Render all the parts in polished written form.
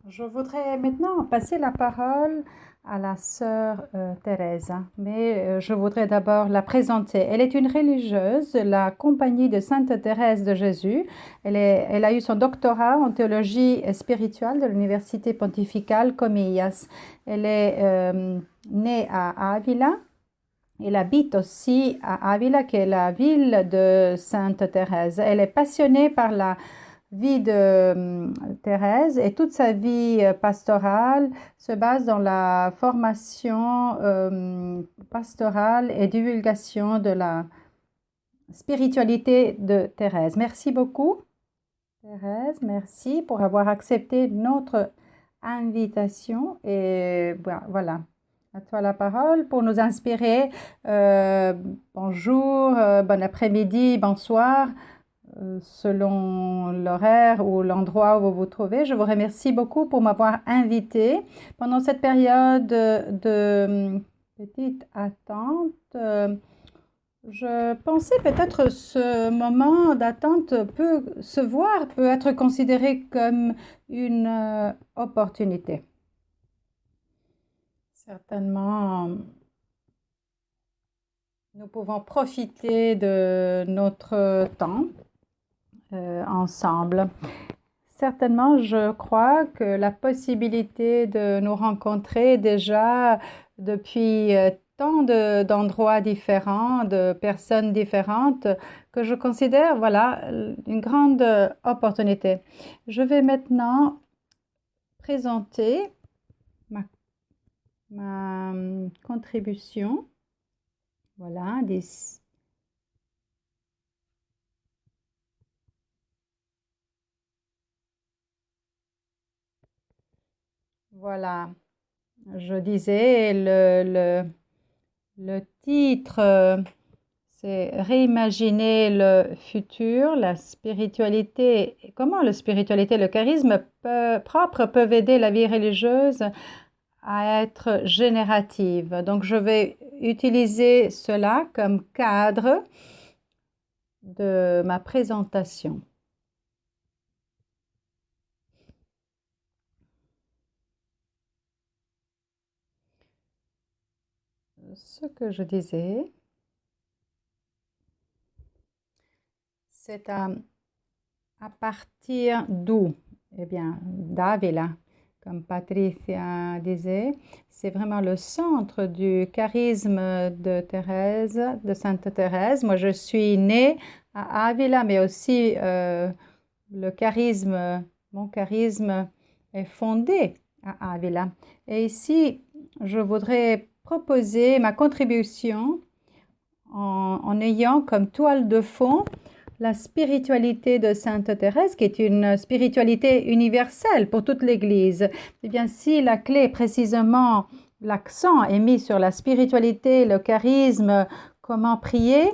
Je voudrais maintenant passer la parole à la sœur Thérèse, mais je voudrais d'abord la présenter. Elle est une religieuse de la Compagnie de Sainte Thérèse de Jésus. Elle a eu son doctorat en théologie spirituelle de l'Université pontificale Comillas. Elle est née à Ávila. Elle habite aussi à Ávila, qui est la ville de Sainte Thérèse. Elle est passionnée par la vie de Thérèse et toute sa vie pastorale se base dans la formation pastorale et divulgation de la spiritualité de Thérèse. Merci beaucoup, Thérèse. Merci pour avoir accepté notre invitation et voilà. À toi la parole pour nous inspirer. Bonjour, bon après-midi, bonsoir selon l'horaire ou l'endroit où vous vous trouvez. Je vous remercie beaucoup pour m'avoir invité pendant cette période de petite attente. Je pensais peut-être ce moment d'attente peut être considéré comme une opportunité. Certainement, nous pouvons profiter de notre temps ensemble. Certainement, je crois que la possibilité de nous rencontrer déjà depuis tant d'endroits différents, de personnes différentes, que je considère, voilà, une grande opportunité. Je vais maintenant présenter ma contribution. Voilà, Voilà, je disais, le titre, c'est Réimaginer le futur, la spiritualité, comment la spiritualité, le charisme propre peuvent aider la vie religieuse à être générative. Donc, je vais utiliser cela comme cadre de ma présentation. Ce que je disais, c'est à partir d'où? Eh bien, d'Avila, comme Patricia disait, c'est vraiment le centre du charisme de Thérèse, de Sainte Thérèse. Moi, je suis née à Avila, mais aussi mon charisme est fondé à Avila. Et ici, je voudrais proposer ma contribution en ayant comme toile de fond la spiritualité de Sainte Thérèse, qui est une spiritualité universelle pour toute l'Église. Eh bien, si la clé, précisément, l'accent est mis sur la spiritualité, le charisme, comment prier,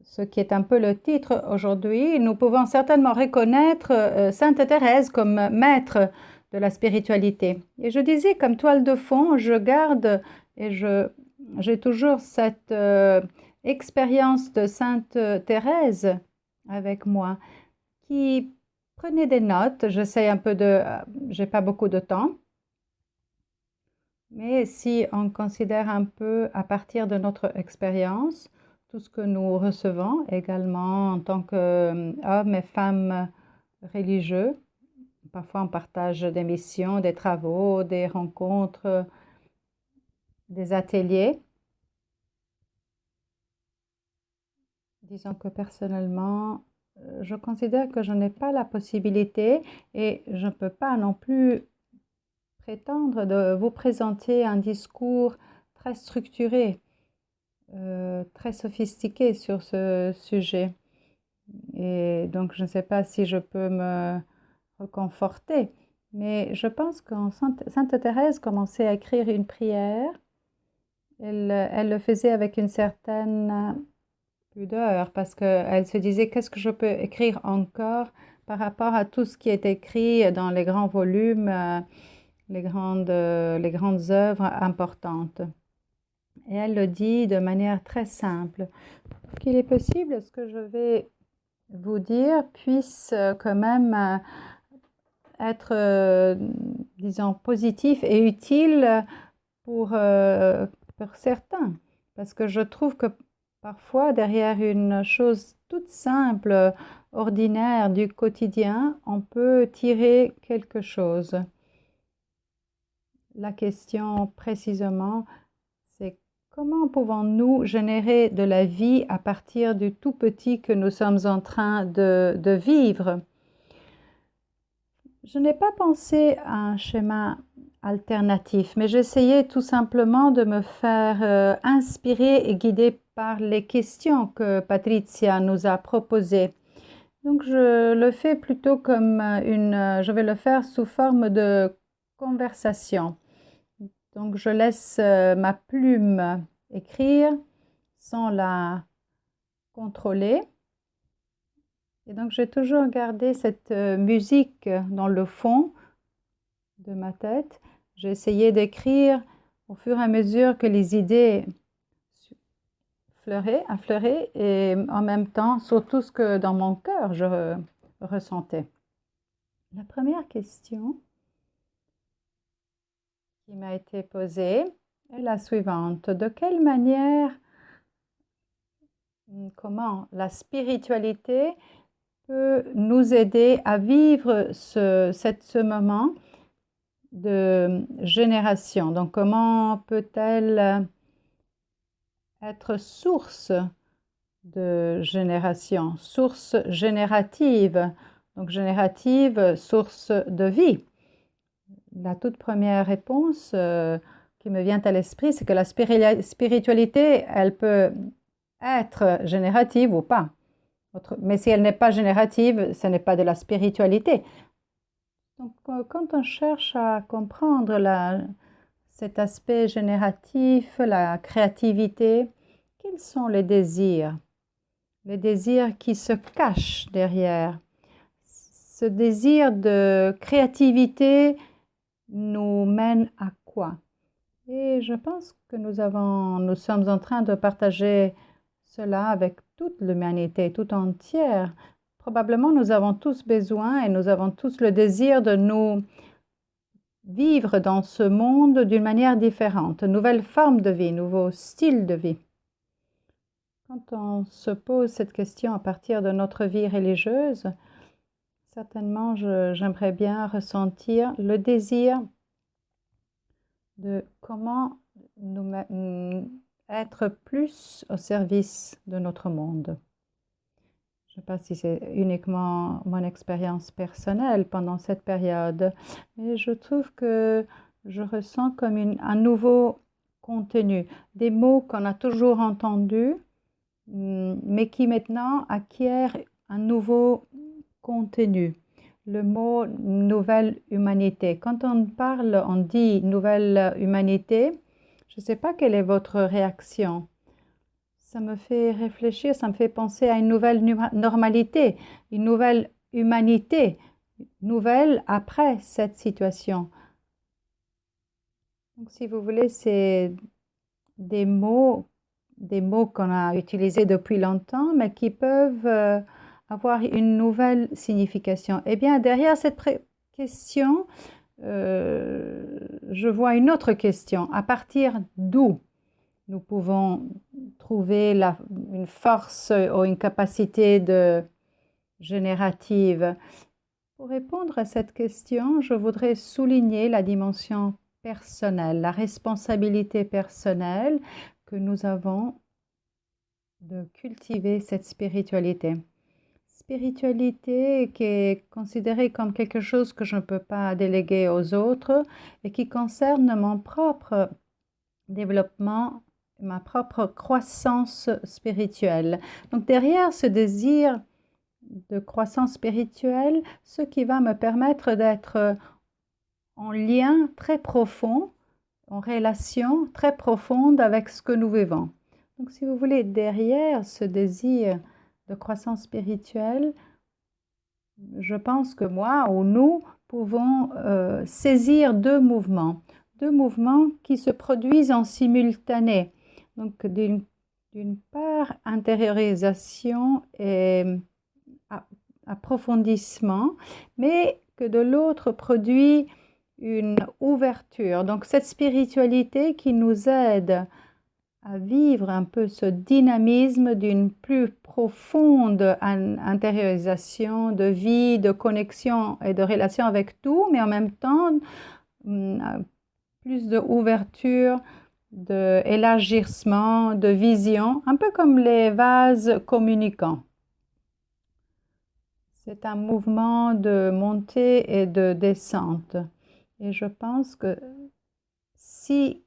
ce qui est un peu le titre aujourd'hui, nous pouvons certainement reconnaître Sainte Thérèse comme maître de la spiritualité. Et je disais, comme toile de fond, je garde et j'ai toujours cette expérience de Sainte Thérèse avec moi qui prenait des notes. J'essaie un peu j'ai pas beaucoup de temps, mais si on considère un peu à partir de notre expérience, tout ce que nous recevons également en tant qu'hommes et femmes religieux, parfois on partage des missions, des travaux, des rencontres, des ateliers. Disons que personnellement, je considère que je n'ai pas la possibilité et je ne peux pas non plus prétendre de vous présenter un discours très structuré, très sophistiqué sur ce sujet. Et donc, je ne sais pas si je peux me reconforter, mais je pense quand Sainte Thérèse commençait à écrire une prière, elle le faisait avec une certaine pudeur parce qu'elle se disait qu'est-ce que je peux écrire encore par rapport à tout ce qui est écrit dans les grands volumes, les grandes œuvres importantes. Et elle le dit de manière très simple, qu'il est possible ce que je vais vous dire puisse quand même être, disons, positif et utile pour certains. Parce que je trouve que parfois, derrière une chose toute simple, ordinaire du quotidien, on peut tirer quelque chose. La question précisément, c'est comment pouvons-nous générer de la vie à partir du tout petit que nous sommes en train de vivre? Je n'ai pas pensé à un schéma alternatif, mais j'essayais tout simplement de me faire inspirer et guider par les questions que Patricia nous a proposées. Donc je le fais plutôt comme je vais le faire sous forme de conversation. Donc je laisse ma plume écrire sans la contrôler. Et donc j'ai toujours gardé cette musique dans le fond de ma tête. J'ai essayé d'écrire au fur et à mesure que les idées affleuraient et en même temps sur tout ce que dans mon cœur je ressentais. La première question qui m'a été posée est la suivante. De quelle manière, comment la spiritualité peut nous aider à vivre ce moment de génération? Donc, comment peut-elle être source de génération, source générative, donc générative, source de vie? La toute première réponse qui me vient à l'esprit, c'est que la spiritualité, elle peut être générative ou pas. Mais si elle n'est pas générative, ce n'est pas de la spiritualité. Donc, quand on cherche à comprendre cet aspect génératif, la créativité, quels sont les désirs? Les désirs qui se cachent derrière. Ce désir de créativité nous mène à quoi? Et je pense que nous sommes en train de partager cela avec toute l'humanité, tout entière. Probablement, nous avons tous besoin et nous avons tous le désir de nous vivre dans ce monde d'une manière différente, une nouvelle forme de vie, nouveau style de vie. Quand on se pose cette question à partir de notre vie religieuse, certainement, j'aimerais bien ressentir le désir de comment être plus au service de notre monde. Je ne sais pas si c'est uniquement mon expérience personnelle pendant cette période, mais je trouve que je ressens comme un nouveau contenu, des mots qu'on a toujours entendus, mais qui maintenant acquièrent un nouveau contenu. Le mot nouvelle humanité. Quand on dit nouvelle humanité, je ne sais pas quelle est votre réaction. Ça me fait réfléchir, ça me fait penser à une nouvelle normalité, une nouvelle humanité, nouvelle après cette situation. Donc, si vous voulez, c'est des mots qu'on a utilisés depuis longtemps, mais qui peuvent avoir une nouvelle signification. Eh bien, derrière cette question, je vois une autre question. À partir d'où nous pouvons trouver une force ou une capacité générative? Pour répondre à cette question, je voudrais souligner la dimension personnelle, la responsabilité personnelle que nous avons de cultiver cette spiritualité. Spiritualité qui est considérée comme quelque chose que je ne peux pas déléguer aux autres et qui concerne mon propre développement, ma propre croissance spirituelle. Donc derrière ce désir de croissance spirituelle, ce qui va me permettre d'être en lien très profond, en relation très profonde avec ce que nous vivons. Donc si vous voulez, derrière ce désir de croissance spirituelle, je pense que moi ou nous pouvons saisir deux mouvements qui se produisent en simultané. Donc d'une part, intériorisation et approfondissement, mais que de l'autre produit une ouverture. Donc cette spiritualité qui nous aide à vivre un peu ce dynamisme d'une plus profonde intériorisation de vie, de connexion et de relation avec tout, mais en même temps plus de ouverture, d'élargissement, de vision, un peu comme les vases communicants. C'est un mouvement de montée et de descente. Et je pense que si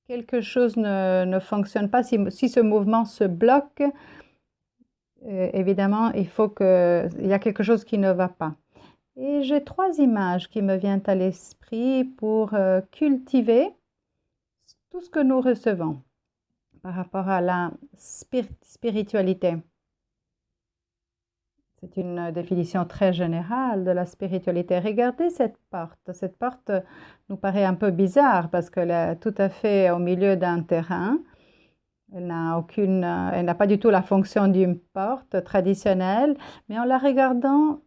quelque chose ne fonctionne pas, si ce mouvement se bloque, évidemment, il y a quelque chose qui ne va pas. Et j'ai 3 images qui me viennent à l'esprit pour cultiver tout ce que nous recevons par rapport à la spiritualité. C'est une définition très générale de la spiritualité. Regardez cette porte. Cette porte nous paraît un peu bizarre parce qu'elle est tout à fait au milieu d'un terrain. Elle n'a pas du tout la fonction d'une porte traditionnelle, mais en la regardant,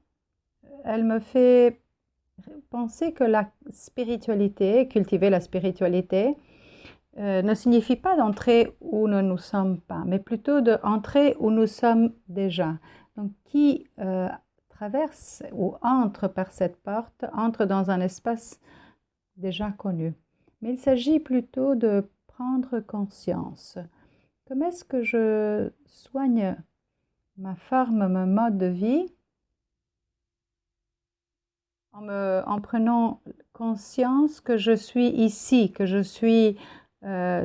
elle me fait penser que la spiritualité, cultiver la spiritualité, ne signifie pas d'entrer où nous ne sommes pas, mais plutôt d'entrer où nous sommes déjà. Donc, qui traverse ou entre par cette porte, entre dans un espace déjà connu. Mais il s'agit plutôt de prendre conscience. Comment est-ce que je soigne ma forme, mon mode de vie en prenant conscience que je suis ici, que je suis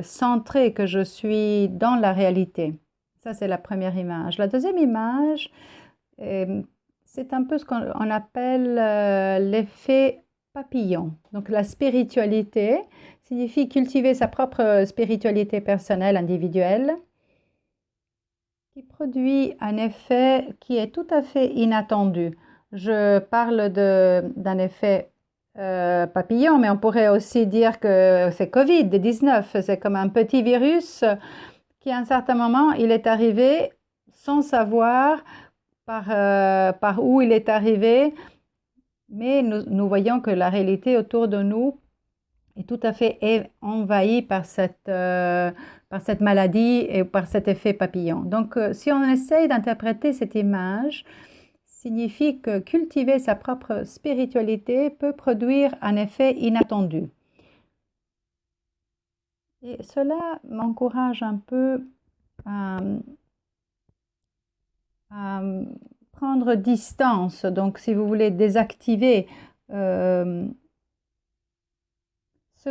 centrée, que je suis dans la réalité. Ça, c'est la première image. La deuxième image, c'est un peu ce qu'on appelle l'effet papillon. Donc, la spiritualité signifie cultiver sa propre spiritualité personnelle, individuelle, qui produit un effet qui est tout à fait inattendu. Je parle d'un effet papillon, mais on pourrait aussi dire que c'est Covid-19. C'est comme un petit virus qui, à un certain moment, il est arrivé sans savoir par où il est arrivé, mais nous voyons que la réalité autour de nous est tout à fait envahie par cette maladie et par cet effet papillon. Donc, si on essaye d'interpréter cette image, signifie que cultiver sa propre spiritualité peut produire un effet inattendu. Et cela m'encourage un peu à prendre distance, donc si vous voulez désactiver ce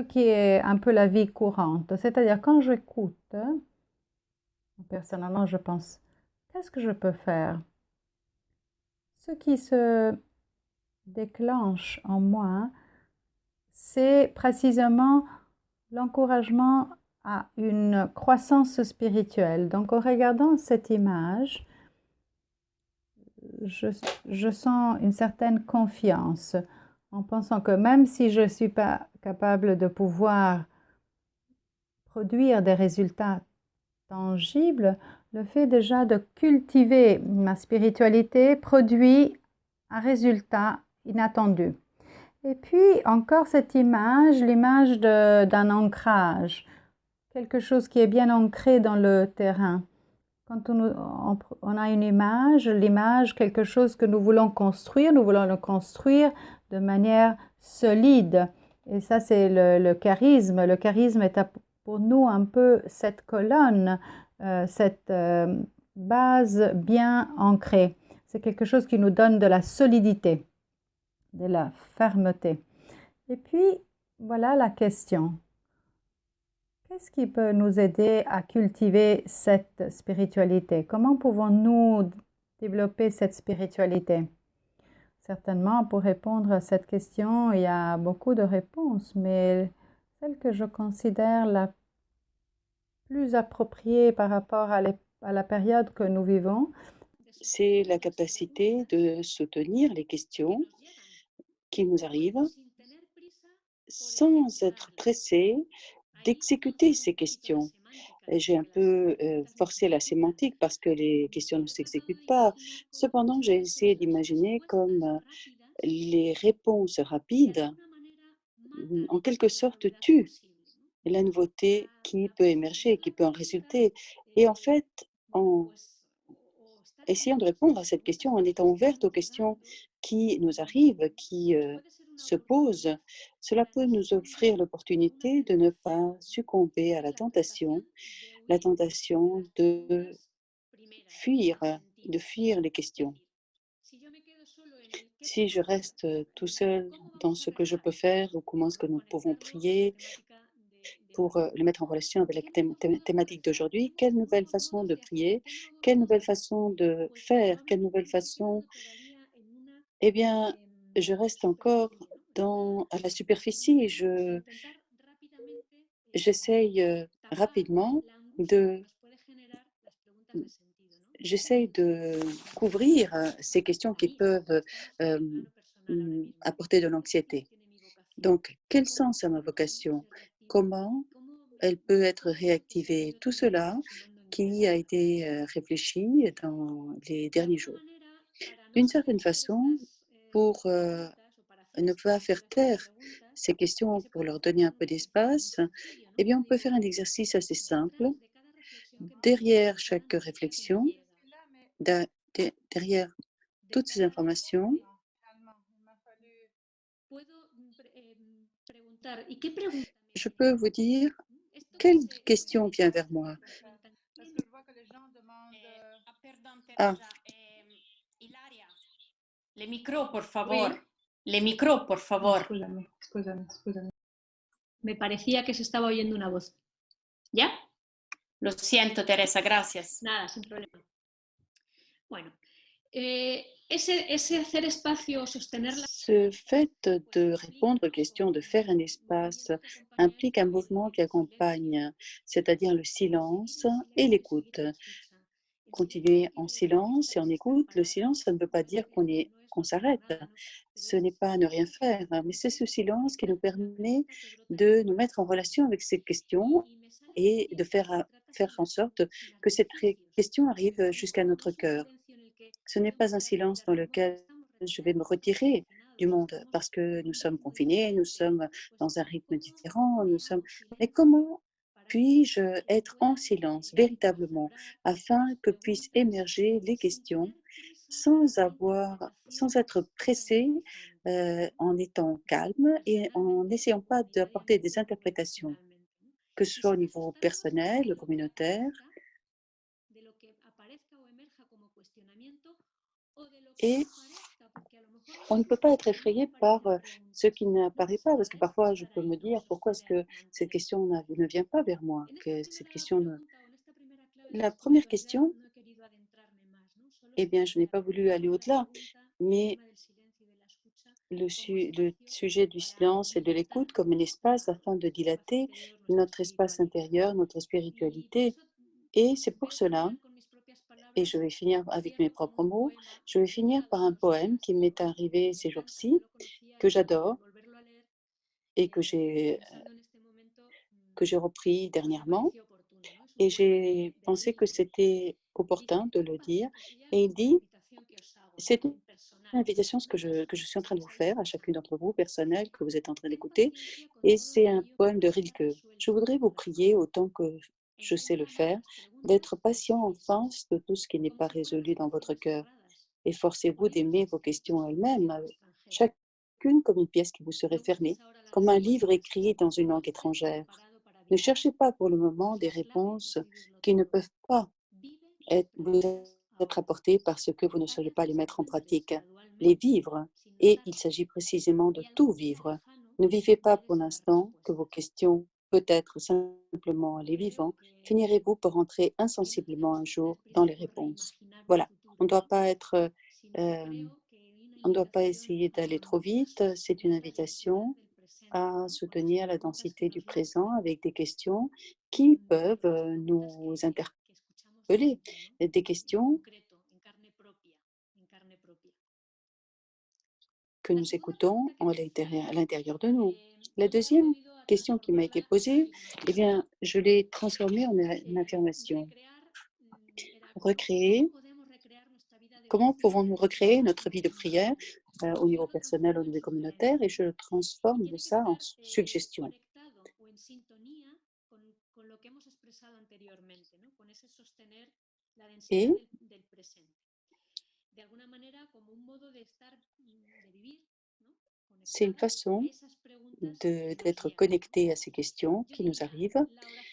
qui est un peu la vie courante. C'est-à-dire quand j'écoute, personnellement je pense, qu'est-ce que je peux faire? Ce qui se déclenche en moi, c'est précisément l'encouragement à une croissance spirituelle. Donc en regardant cette image, je sens une certaine confiance en pensant que même si je ne suis pas capable de pouvoir produire des résultats tangibles, le fait déjà de cultiver ma spiritualité produit un résultat inattendu. Et puis encore cette image, l'image d'un ancrage, quelque chose qui est bien ancré dans le terrain. Quand on a une image, l'image, quelque chose que nous voulons le construire de manière solide. Et ça, c'est le charisme. Le charisme est pour nous un peu cette colonne, cette base bien ancrée. C'est quelque chose qui nous donne de la solidité, de la fermeté. Et puis, voilà la question. Qu'est-ce qui peut nous aider à cultiver cette spiritualité? Comment pouvons-nous développer cette spiritualité? Certainement, pour répondre à cette question, il y a beaucoup de réponses, mais celle que je considère la plus appropriée par rapport à la période que nous vivons, c'est la capacité de soutenir les questions qui nous arrivent sans être pressé d'exécuter ces questions. J'ai un peu forcé la sémantique parce que les questions ne s'exécutent pas. Cependant, j'ai essayé d'imaginer comme les réponses rapides, en quelque sorte, tuent la nouveauté qui peut émerger, qui peut en résulter. Et en fait, en essayant de répondre à cette question, en étant ouverte aux questions qui nous arrivent, qui se posent, cela peut nous offrir l'opportunité de ne pas succomber à la tentation fuir, de fuir les questions. Si je reste tout seul dans ce que je peux faire ou comment est-ce que nous pouvons prier pour le mettre en relation avec la thématique d'aujourd'hui, quelle nouvelle façon de prier, quelle nouvelle façon de faire, quelle nouvelle façon, eh bien, je reste encore à la superficie. J'essaye rapidement de, j'essaye de couvrir ces questions qui peuvent euh, apporter de l'anxiété. Donc, quel sens a ma vocation? Comment elle peut être réactivée? Tout cela qui a été réfléchi dans les derniers jours. D'une certaine façon, pour ne pas faire taire ces questions, pour leur donner un peu d'espace, eh bien, on peut faire un exercice assez simple. Derrière chaque réflexion, derrière toutes ces informations, je peux vous dire quelle question vient vers moi. Parce que je vois que les gens demandent. Perdón, Ah, Teresa. Le micro, por favor. Oui. Le micro, por favor. Scusami. Me parecía que se estaba oyendo una voz. ¿Ya? Lo siento, Teresa, gracias. Nada, sin problema. Bueno, ese hacer espacio, sostener la... ce fait de répondre aux questions, de faire un espace, implique un mouvement qui accompagne, c'est-à-dire le silence et l'écoute. Continuer en silence et en écoute. Le silence, ça ne veut pas dire qu'on s'arrête. Ce n'est pas ne rien faire, mais c'est ce silence qui nous permet de nous mettre en relation avec ces questions et de faire en sorte que cette question arrive jusqu'à notre cœur. Ce n'est pas un silence dans lequel je vais me retirer du monde parce que nous sommes confinés, nous sommes dans un rythme différent, Mais comment puis-je être en silence véritablement afin que puissent émerger les questions sans être pressé, en étant calme et en n'essayant pas d'apporter des interprétations, que ce soit au niveau personnel, communautaire, et on ne peut pas être effrayé par ce qui n'apparaît pas, parce que parfois je peux me dire pourquoi est-ce que cette question ne vient pas vers moi, que cette question ne... La première question, eh bien, je n'ai pas voulu aller au-delà, mais le sujet du silence et de l'écoute comme un espace afin de dilater notre espace intérieur, notre spiritualité. Et c'est pour cela, et je vais finir avec mes propres mots, je vais finir par un poème qui m'est arrivé ces jours-ci, que j'adore et que j'ai repris dernièrement. Et j'ai pensé que c'était opportun de le dire. Et il dit, c'est une invitation que je suis en train de vous faire à chacune d'entre vous, personnel, que vous êtes en train d'écouter. Et c'est un poème de Rilke. Je voudrais vous prier autant que je sais le faire, d'être patient en face de tout ce qui n'est pas résolu dans votre cœur. Efforcez-vous d'aimer vos questions elles-mêmes, chacune comme une pièce qui vous serait fermée, comme un livre écrit dans une langue étrangère. Ne cherchez pas pour le moment des réponses qui ne peuvent pas vous être apportées parce que vous ne sauriez pas les mettre en pratique. Les vivre, et il s'agit précisément de tout vivre. Ne vivez pas pour l'instant que vos questions, peut-être simplement en les vivant, finirez-vous par entrer insensiblement un jour dans les réponses. Voilà, on ne doit pas être, on ne doit pas essayer d'aller trop vite. C'est une invitation à soutenir la densité du présent avec des questions qui peuvent nous interpeller, des questions que nous écoutons à l'intérieur de nous. La deuxième question qui m'a été posée, eh bien, je l'ai transformée en une affirmation. Recréer, comment pouvons-nous recréer notre vie de prière au niveau personnel, au niveau communautaire, et je transforme de ça en suggestion. conectado o en sintonía con lo que hemos expresado anteriormente, ¿no? Con ese sostener la densidad Et del presente. De alguna manera, como un modo de estar, de vivir, ¿no? c'est une Conectado a façon esas preguntas que nos d'être llegan, ¿no? connecté à ces questions Yo qui nous diría, arrivent.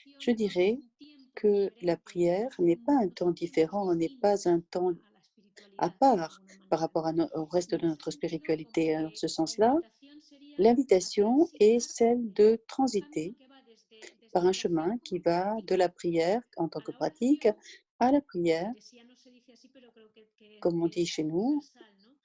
la Je oración no es dirais un tiempo que la diferente, prière n'est pas un no temps son tiempos différent, n'est distintos pas un temps a la à espiritualidad, de part alguna par manera, rapport ¿no? au reste Y de en ese notre sentido, como spiritualité. En que ce la sens-là, invitación sería a l'invitation est transitar celle de un camino transiter que va desde par la un oración chemin qui como va de práctica la prière en tant a que la pratique oración. à la En prière, Iglesia no se dice así, pero creo comme on que dit es chez nous, universal, ¿no?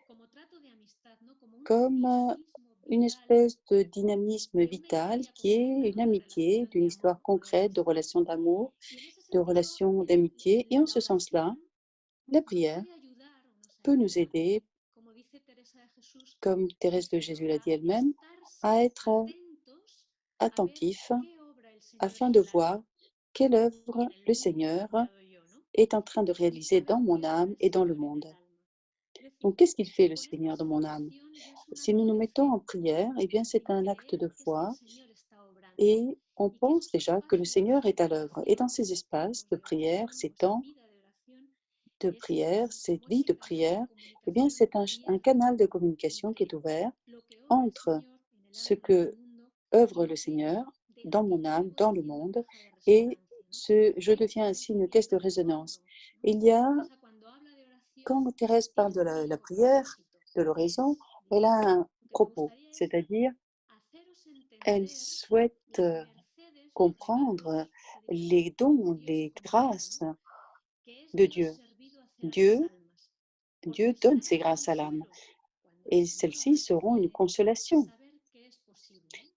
Como trato de amistad, ¿no? Como un comme dinamismo une vital espèce de dynamisme de una vital historia qui est concreta, une ¿no? De amitié, relación, d'une de histoire amor o de concrète, de amistad. relation d'amour, Y en ese de sentido, relation d'amitié. Et en la ce sens-là, oración la nos prière puede ayudar o nos peut nous ayuda, aider, como dice Teresa de Jesús, comme Thérèse de Lázaro, Jésus l'a a dit elle-même, à estarse être atentos a ver attentif qué obra el Señor afin en de el alma voir quelle y œuvre en el le mundo que he Seigneur apuntado yo, ¿no? est en train de Y réaliser dans saber mon qué obra âme el et dans le Señor en el monde. alma. Es decir, Donc, qu'est-ce qu'il fait le Seigneur ponernos dans en mon âme? oración ya es un Si nous acto nous de mettons fe, en prière, eh bien, c'est en un acte creer de que es que el foi Señor está obrando et on y que pense esos déjà que le Seigneur espacios est à de l'œuvre. Et dans oración, ces esos espaces tiempos de de prière, oración ces o esa temps vida de oración de es prière, cette como vie ese de canal de prière, eh bien, comunicación c'est un abierto canal de communication qui est entre ouvert lo que obra el entre Señor en el ce alma, en el que mundo, y œuvre lo le que es Seigneur de dans mon aquello que âme, voy dans le haciendo monde, caja de et resonancia, ¿no? je Y deviens esto ainsi une decía caisse de Teresa résonance. cuando, ¿no? Il y a, Teresa cuando habla de oración quand Thérèse parle tiene de un la único prière, propósito, de que l'oraison, es, elle a dice, un lo que me propos, gustaría es c'est-à-dire haceros elle entender souhaite las mercedes, los comprendre regalos, que diría les como dons, Dios y les como ella, ¿no? grâces Que es de Dios Dieu. servido hacer a las Dieu, almas. Porque Dieu os donne será ses de grâces à l'âme, consuelo cuando el et Señor os celles-ci seront une reconcede consolation. saber que es posible, ¿no?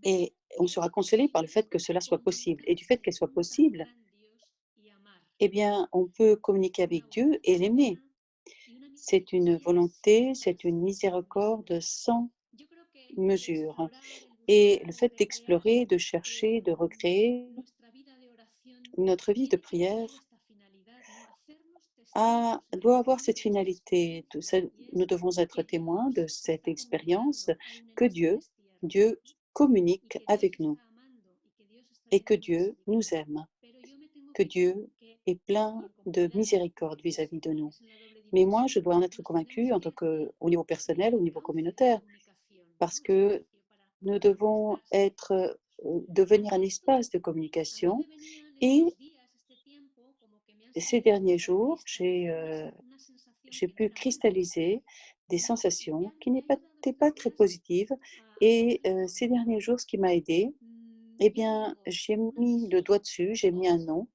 Ver Et on que es sera consolé par le posible fait que cela soit possible. Et du fait comunicarse qu'elle soit con un tan possible, gran Dios y amar. eh bien, on peut communiquer Una avec Dieu bondad et l'aimer. soberana y una C'est une misericordia volonté, sin c'est une parangón, sin medida. miséricorde sans Yo creo que el mesure. explorar, el Et buscar, le el fait recrear, d'explorer, de chercher, de recréer nuestra vida de oración notre vie de tiene que prière tener esta finalidad, ¿no? Hacernos testigos, doit avoir cette testigos de esa finalité. experiencia, y Nous es devons être que témoins Dios de se cette está expérience comunicando aún en que este Dieu, destierro, Dieu ¿no? Y communique que Dios avec nous está amando y que Dios está et que teniendo Dieu nous misericordia. aime, Pero yo me tengo que que, Dieu est y plein en de comunidad, miséricorde porque vis-à-vis de nous. es en la doble Mais moi, je dimensión, dois en être nos tenemos convaincue en tant que hacer au niveau personnel, au niveau cauce de communautaire, comunicación, parce ¿no? que Espacio para nous devons manifestarse. être, devenir un Y esto espace de a mí communication. me venían Et estos días, este tiempo, como que me han ces servido derniers para jours, cristalizar una sensación j'ai que no pu era buena. cristalliser des Y sensations qui me ha ayudado n'étaient pas estos très días positives. a Et ponerlo. ces derniers jours, ce qui m'a aidée, eh Yo bien, tengo j'ai una mis le doigt visión, dessus, j'ai mis un nom,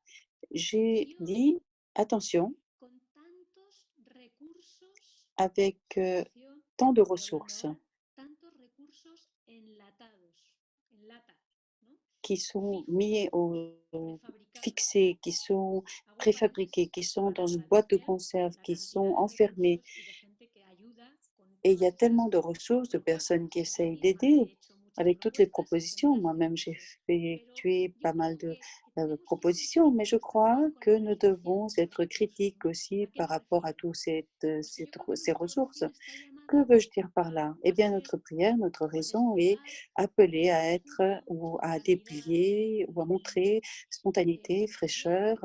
j'ai atención, dit: «Attention, con tantos recursos, avec, atención, tant de estoy hablando ressources ahora, tantos recursos enlatados, en lata, ¿no? qui sont mis Fijos, au prefabricados. fixés, qui sont Hago préfabriqués, paréntesis qui sont para dans une boîte de agradecer conserve, la qui sont cantidad de enfermés». recursos y de gente que ayuda con Et il y a todas estas tellement de ressources, de personnes propuestas. qui Yo essayent misma he d'aider hecho muchas avec toutes les propuestas sin propositions. pensar en Moi-même, j'ai recursos, pero effectué yo pas mal creo de que tenemos que ser propositions, mais je críticos crois también con que la nous utilización devons de esos être recursos, critiques ¿no? aussi ¿A qué par me rapport à refiero? tous Pues que yo creo que ces nuestra ressources. oración está Que llamada veux-je dire par là? Eh a bien, ser, notre prière, notre o a raison est desplegar appelée à être frescura, ou à espontaneidad, déplier ou à montrer spontanéité, sencillez. fraîcheur,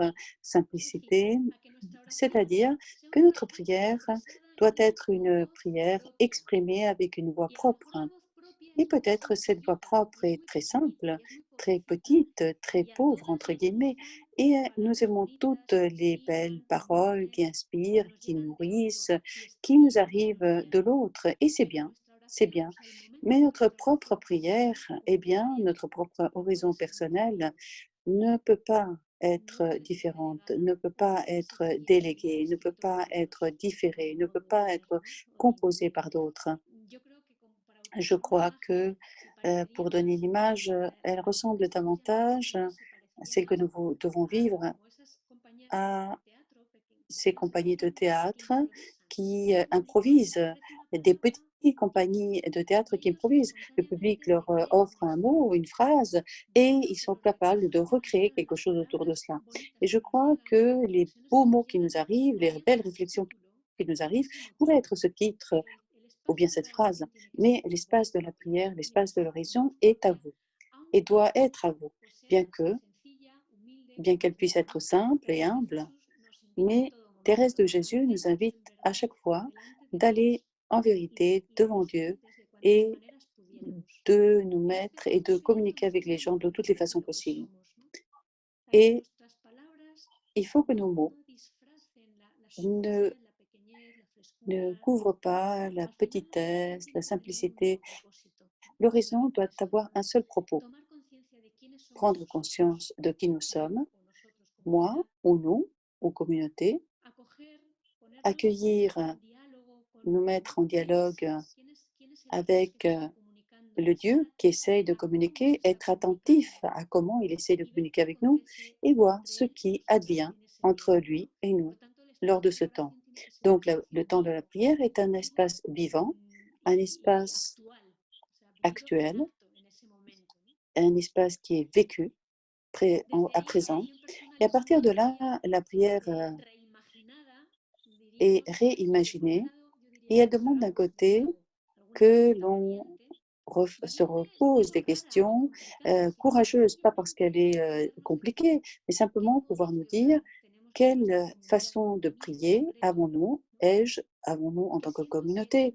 Es decir, simplicité, a que nuestra oración c'est-à-dire sea que una notre oración prière expresada doit être con une voz prière propia. exprimée avec une voix Y a lo mejor propre. la voz propia Et es muy peut-être cette voix sencillita propre y es est muy très pequeñita simple, y es muy très pobrecita. petite, très Y a pauvre, todas entre nos guillemets, gustan et las nous palabras aimons toutes bonitas que les inspiran, belles que paroles qui nutren, que inspirent, nos qui llenan de gozo nourrissent, y qui está nous bien arrivent de pronunciar. l'autre, et c'est Pero bien, nuestra c'est oración, bien. o sea, el momento Mais de notre nuestra propre oración prière, personal, eh como bien, creyente, notre propre no puede oraison ser personnelle diferente. ne peut pas No être puede ser différente, delegada ne peut o pas más être sencilla que la déléguée, ne peut pas espiritualidad être o différée, el ne peut modo de pas ser, être ¿no? O de composée entender. par d'autres. Yo creo que como Je para una crois imagen que, se parecería pour donner une más image, elle a lo que ressemble estamos llamando a davantage vivir, se à parecería celle que más nous devons a vivre como esas compañías de à teatro ces pequeñas de compagnies de acción que théâtre improvisan. qui El público les improvisent, ofrece una des palabra petites compagnies de théâtre y qui ellos improvisent. Le public espontáneamente leur recrean un offre un gesto. mot, une phrase, Yo et creo ils que sont los capables de recursos que nos recréer llegan, quelque las chose autour de palabras cela. bonitas Et je que nos crois llegan, las que les reflexiones que beaux nos mots qui llegan, nous arrivent, les podrían belles dar réflexions título qui nous arrive pourrait être ce titre ou bien cette phrase, mais l'espace de la prière, l'espace de l'oraison est à vous et doit être à vous, bien qu'elle puisse être simple et humble, mais Thérèse de Jésus nous invite à chaque fois d'aller en vérité devant Dieu et de nous mettre et de communiquer avec les gens de toutes les façons possibles. Et il faut que nos mots ne couvrent pas la petitesse, la simplicité. L'oraison doit avoir un seul propos, prendre conscience de qui nous sommes, moi ou nous, ou communauté, accueillir, nous mettre en dialogue avec le Dieu qui essaye de communiquer, être attentif à comment il essaie de communiquer avec nous et voir ce qui advient entre lui et nous lors de ce temps. Donc le temps de la prière est un espace vivant, un espace actuel, un espace qui est vécu à présent. Et à partir de là, la prière est réimaginée et elle demande d'un côté que l'on se repose des questions courageuses, pas parce qu'elle est compliquée, mais simplement pouvoir nous dire quelle façon de prier avons-nous, avons-nous en tant que communauté.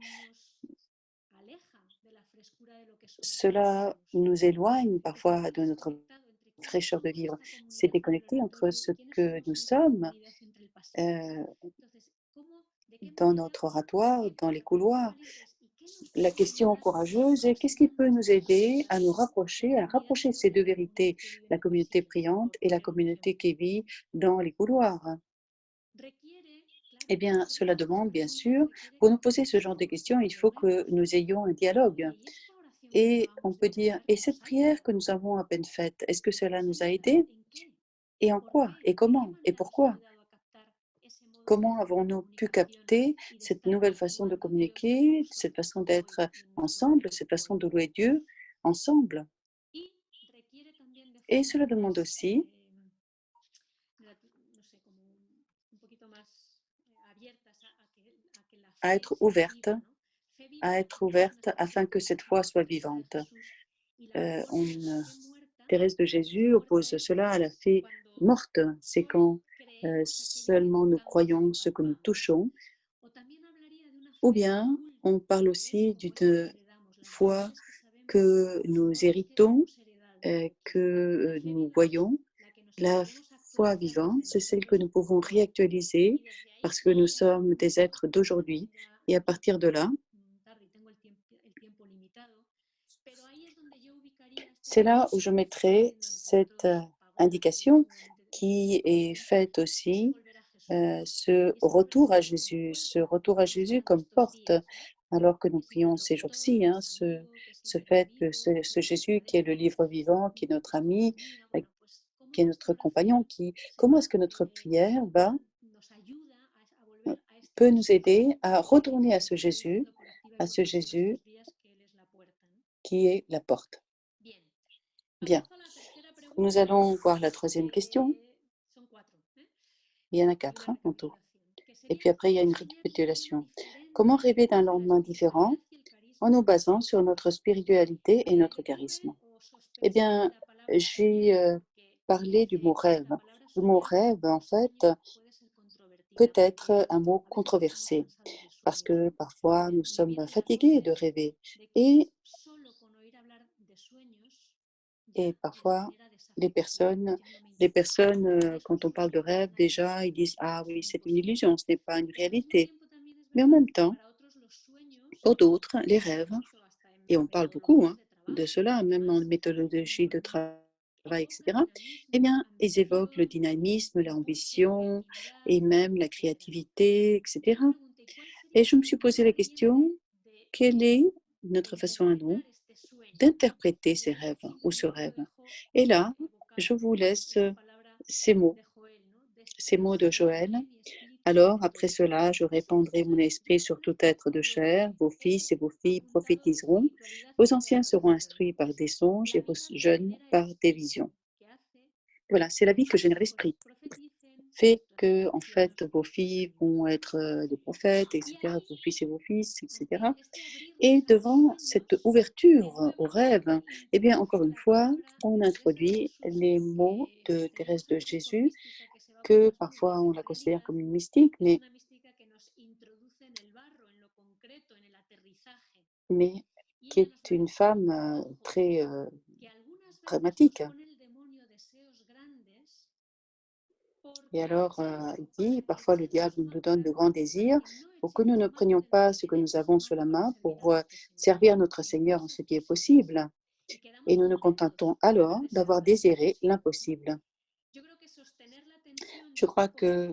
Cela nous éloigne parfois de notre fraîcheur de vivre. C'est déconnecté entre ce que nous sommes dans notre oratoire, dans les couloirs. La question courageuse est qu'est-ce qui peut nous aider à nous rapprocher, à rapprocher ces deux vérités, la communauté priante et la communauté qui vit dans les couloirs. Eh bien, cela demande, bien sûr, pour nous poser ce genre de questions, il faut que nous ayons un dialogue. Et on peut dire, et cette prière que nous avons à peine faite, est-ce que cela nous a aidés? Et en quoi? Et comment? Et pourquoi? Comment avons-nous pu capter cette nouvelle façon de communiquer, cette façon d'être ensemble, cette façon de louer Dieu ensemble? Et cela demande aussi à être ouverte, afin que cette foi soit vivante. Thérèse de Jésus oppose cela à la fée morte. C'est quand seulement nous croyons ce que nous touchons, ou bien on parle aussi d'une foi que nous héritons, que nous voyons. La foi vivante, c'est celle que nous pouvons réactualiser parce que nous sommes des êtres d'aujourd'hui. Et à partir de là, c'est là où je mettrai cette indication qui est faite aussi, ce retour à Jésus comme porte, alors que nous prions ces jours-ci, hein, ce fait que ce Jésus qui est le livre vivant, qui est notre ami, qui est notre compagnon, comment est-ce que notre prière peut nous aider à retourner à ce Jésus qui est la porte. Bien, nous allons voir la troisième question. Il y en a 4 en tout. Et puis après, il y a une récapitulation. Comment rêver d'un lendemain différent en nous basant sur notre spiritualité et notre charisme? Eh bien, j'ai parlé du mot rêve. Le mot rêve, en fait, peut être un mot controversé parce que parfois nous sommes fatigués de rêver et parfois les personnes, quand on parle de rêve, déjà, ils disent: «Ah oui, c'est une illusion, ce n'est pas une réalité». Mais en même temps, pour d'autres, les rêves, et on parle beaucoup de cela, même en méthodologie de travail, etc., eh bien, ils évoquent le dynamisme, l'ambition et même la créativité, etc. Et je me suis posé la question, quelle est notre façon à nous d'interpréter ces rêves ou ce rêve? Et là, je vous laisse ces mots, ces mots de Joël. Alors, après cela, je répandrai mon esprit sur tout être de chair, vos fils et vos filles prophétiseront, vos anciens seront instruits par des songes et vos jeunes par des visions. Voilà, c'est la vie que j'ai dans l'esprit. fait que, en fait, vos filles vont être des prophètes, etc., vos fils et vos fils, etc. Et devant cette ouverture au rêve, eh bien, encore une fois, on introduit les mots de Thérèse de Jésus, que parfois on la considère comme une mystique, mais qui est une femme très pragmatique. Et alors, il dit, parfois le diable nous donne de grands désirs pour que nous ne prenions pas ce que nous avons sous la main pour servir notre Seigneur en ce qui est possible. Et nous nous contentons alors d'avoir désiré l'impossible. Je crois que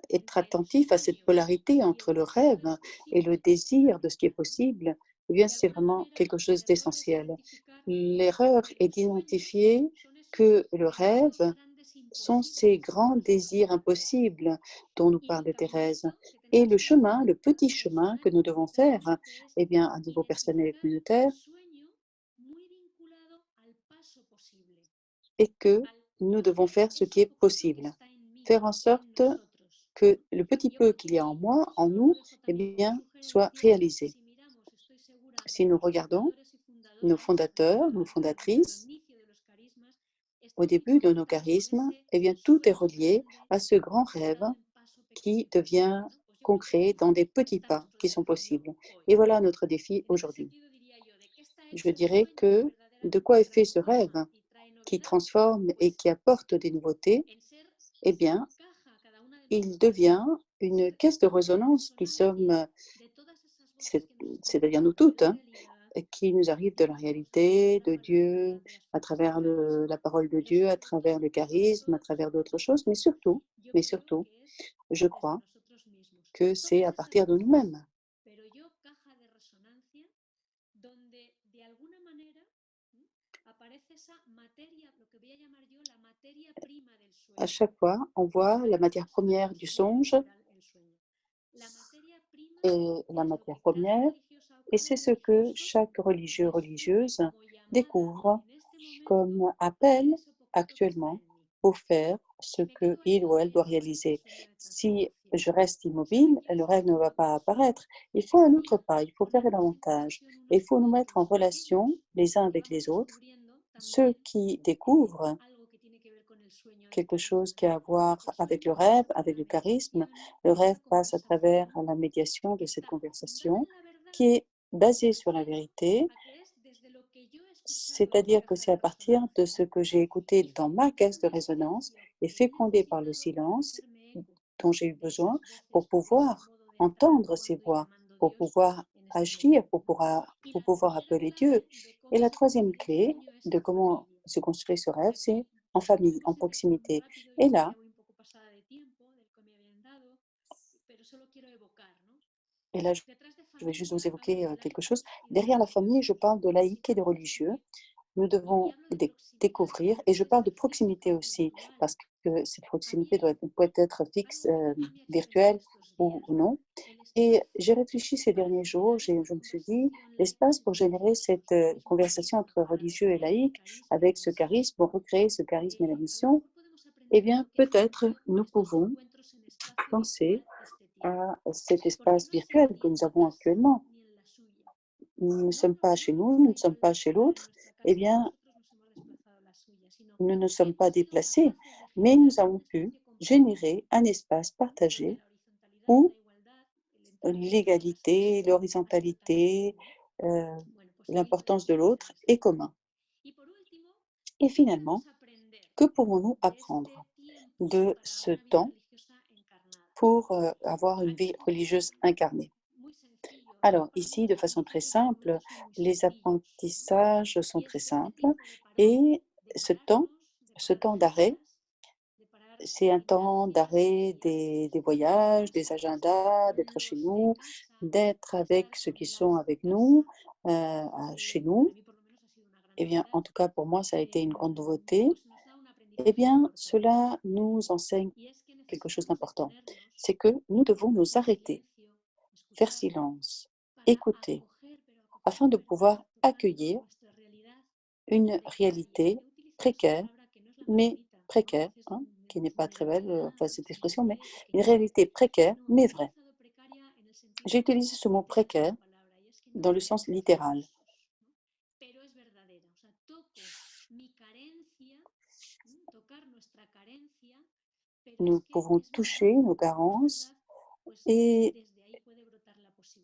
être attentif à cette polarité entre le rêve et le désir de ce qui est possible, eh bien, c'est vraiment quelque chose d'essentiel. L'erreur est d'identifier que le rêve sont ces grands désirs impossibles dont nous parle Thérèse. Et le chemin, le petit chemin que nous devons faire, eh bien, à niveau personnel et communautaire, est que nous devons faire ce qui est possible. Faire en sorte que le petit peu qu'il y a en moi, en nous, eh bien, soit réalisé. Si nous regardons nos fondateurs, nos fondatrices, au début de nos charismes, eh bien, tout est relié à ce grand rêve qui devient concret dans des petits pas qui sont possibles. Et voilà notre défi aujourd'hui. Je dirais que de quoi est fait ce rêve qui transforme et qui apporte des nouveautés, eh bien, il devient une caisse de résonance qui sommes, c'est- c'est-à-dire nous toutes, hein, qui nous arrive de la réalité, de Dieu, à travers la parole de Dieu, à travers le charisme, à travers d'autres choses, mais surtout, je crois que c'est à partir de nous-mêmes. À chaque fois, on voit la matière première du songe et la matière première, et c'est ce que chaque religieux, religieuse découvre comme appel actuellement pour faire ce que il ou elle doit réaliser. Si je reste immobile, le rêve ne va pas apparaître. Il faut un autre pas, il faut faire davantage. Il faut nous mettre en relation les uns avec les autres. Ceux qui découvrent quelque chose qui a à voir avec le rêve, avec le charisme, le rêve passe à travers la médiation de cette conversation qui est basée sur la vérité, c'est-à-dire que c'est à partir de ce que j'ai écouté dans ma caisse de résonance et fécondé par le silence dont j'ai eu besoin pour pouvoir entendre ces voix, pour pouvoir agir, pour pouvoir appeler Dieu. Et la troisième clé de comment se construit ce rêve, c'est en famille, en proximité. Et là, je vais juste vous évoquer quelque chose. Derrière la famille, je parle de laïcs et de religieux. Nous devons découvrir, et je parle de proximité aussi, parce que cette proximité peut être fixe, virtuelle ou non. Et j'ai réfléchi ces derniers jours, je me suis dit, l'espace pour générer cette conversation entre religieux et laïcs, avec ce charisme, pour recréer ce charisme et la mission, eh bien, peut-être nous pouvons penser à cet espace virtuel que nous avons actuellement. Nous ne sommes pas chez nous, nous ne sommes pas chez l'autre, eh bien, nous ne sommes pas déplacés, mais nous avons pu générer un espace partagé où l'égalité, l'horizontalité, euh, l'importance de l'autre est commun. Et finalement, que pouvons-nous apprendre de ce temps pour avoir une vie religieuse incarnée? Alors ici, de façon très simple, les apprentissages sont très simples et ce temps, ce temps d'arrêt, c'est un temps d'arrêt des voyages, des agendas, d'être chez nous, d'être avec ceux qui sont avec nous, chez nous. Eh bien, en tout cas, pour moi, ça a été une grande nouveauté. Eh bien, cela nous enseigne quelque chose d'important. C'est que nous devons nous arrêter, faire silence, écouter, afin de pouvoir accueillir une réalité précaire, mais précaire, hein, qui n'est pas très belle, enfin cette expression, mais une réalité précaire, mais vraie. J'ai utilisé ce mot précaire dans le sens littéral. Nous pouvons toucher nos carences et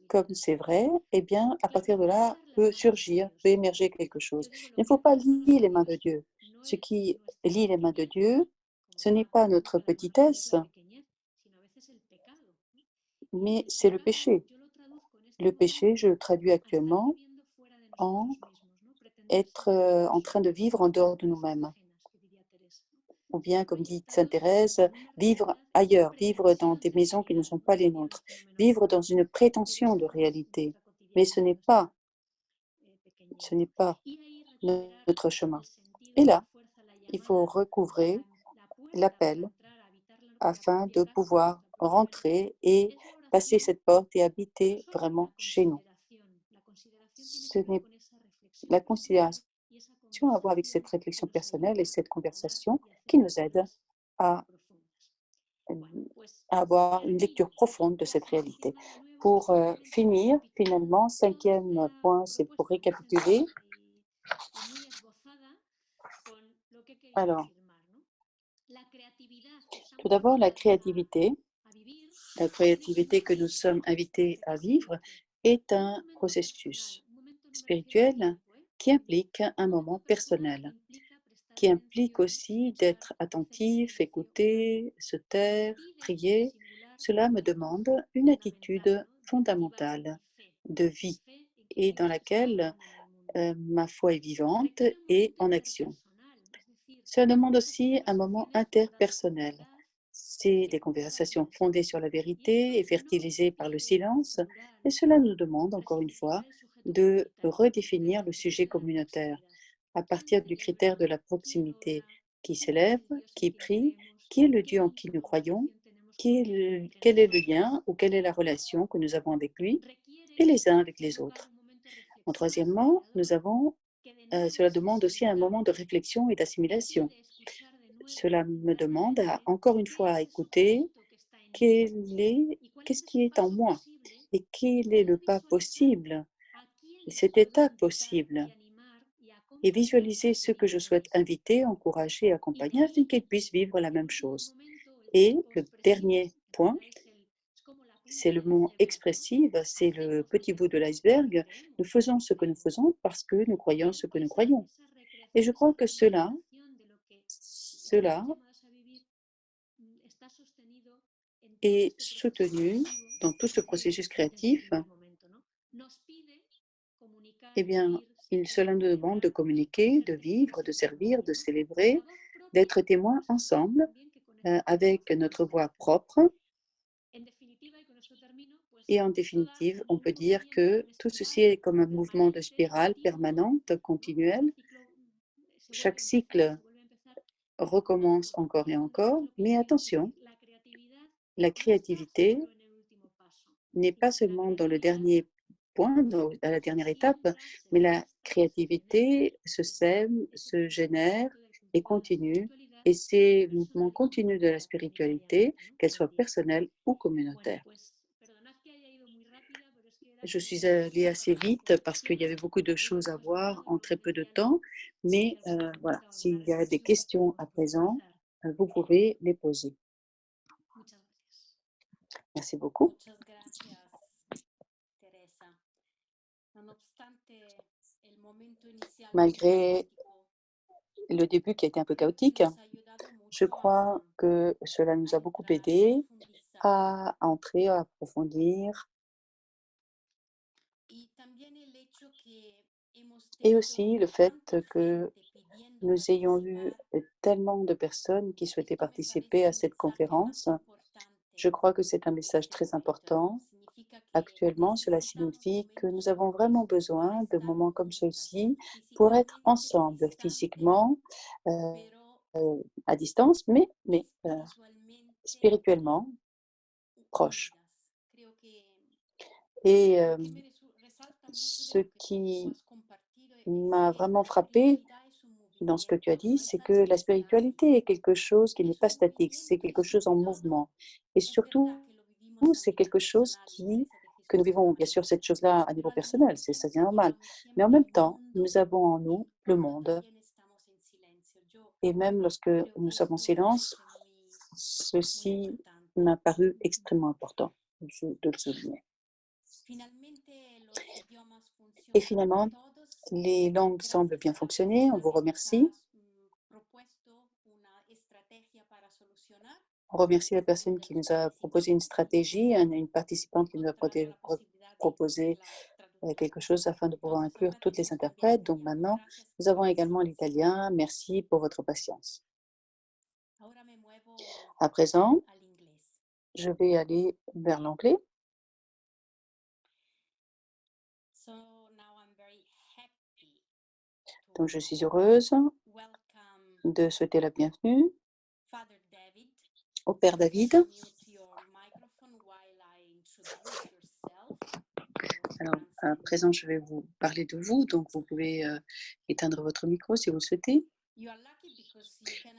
comme c'est vrai, eh bien, à partir de là, peut surgir, peut émerger quelque chose. Il ne faut pas lier les mains de Dieu. Ce qui lie les mains de Dieu, ce n'est pas notre petitesse, mais c'est le péché. Le péché, je le traduis actuellement en être en train de vivre en dehors de nous-mêmes. Ou bien, comme dit Sainte Thérèse, vivre ailleurs, vivre dans des maisons qui ne sont pas les nôtres, vivre dans une prétention de réalité. Mais ce n'est pas notre chemin. Et là, il faut recouvrer l'appel afin de pouvoir rentrer et passer cette porte et habiter vraiment chez nous. Ce n'est la considération à avoir avec cette réflexion personnelle et cette conversation qui nous aide à, à avoir une lecture profonde de cette réalité. Pour finir, finalement, cinquième point, c'est pour récapituler. Alors, tout d'abord, la créativité que nous sommes invités à vivre est un processus spirituel qui implique un moment personnel, qui implique aussi d'être attentif, écouter, se taire, prier. Cela me demande une attitude fondamentale de vie et dans laquelle ma foi est vivante et en action. Cela demande aussi un moment interpersonnel. C'est des conversations fondées sur la vérité et fertilisées par le silence, et cela nous demande, encore une fois, de redéfinir le sujet communautaire à partir du critère de la proximité. Qui s'élève, qui prie, qui est le Dieu en qui nous croyons, quel est le lien ou quelle est la relation que nous avons avec lui et les uns avec les autres. En troisièmement, cela demande aussi un moment de réflexion et d'assimilation. Cela me demande encore une fois à écouter qu'est-ce qui est en moi et quel est le pas possible, cet état possible, et visualiser ceux que je souhaite inviter, encourager et accompagner afin qu'ils puissent vivre la même chose. Et le dernier point, c'est le mot expressif, c'est le petit bout de l'iceberg. Nous faisons ce que nous faisons parce que nous croyons ce que nous croyons. Et je crois que cela est soutenu dans tout ce processus créatif. Eh bien, cela nous demande de communiquer, de vivre, de servir, de célébrer, d'être témoins ensemble avec notre voix propre. Et en définitive, on peut dire que tout ceci est comme un mouvement de spirale permanente, continuelle. Chaque cycle recommence encore et encore, mais attention, la créativité n'est pas seulement dans le dernier point, à la dernière étape, mais la créativité se sème, se génère et continue. Et c'est le mouvement continu de la spiritualité, qu'elle soit personnelle ou communautaire. Je suis allée assez vite parce qu'il y avait beaucoup de choses à voir en très peu de temps, mais voilà, s'il y a des questions à présent, vous pouvez les poser. Merci beaucoup. Malgré le début qui a été un peu chaotique, je crois que cela nous a beaucoup aidé à entrer, à approfondir et aussi le fait que nous ayons eu tellement de personnes qui souhaitaient participer à cette conférence. Je crois que c'est un message très important. Actuellement, cela signifie que nous avons vraiment besoin de moments comme ceux-ci pour être ensemble physiquement, à distance, mais spirituellement proches. Et ce qui m'a vraiment frappé dans ce que tu as dit, c'est que la spiritualité est quelque chose qui n'est pas statique, c'est quelque chose en mouvement. Et surtout, c'est quelque chose que nous vivons, bien sûr, cette chose-là à niveau personnel, c'est normal. Mais en même temps, nous avons en nous le monde. Et même lorsque nous sommes en silence, ceci m'a paru extrêmement important de le souligner. Et finalement, les langues semblent bien fonctionner. On vous remercie. On remercie la personne qui nous a proposé une stratégie, une participante qui nous a proposé quelque chose afin de pouvoir inclure toutes les interprètes. Donc maintenant, nous avons également l'italien. Merci pour votre patience. À présent, je vais aller vers l'anglais. Donc, je suis heureuse de souhaiter la bienvenue au Père David. Alors, à présent, je vais vous parler de vous, donc vous pouvez éteindre votre micro si vous le souhaitez.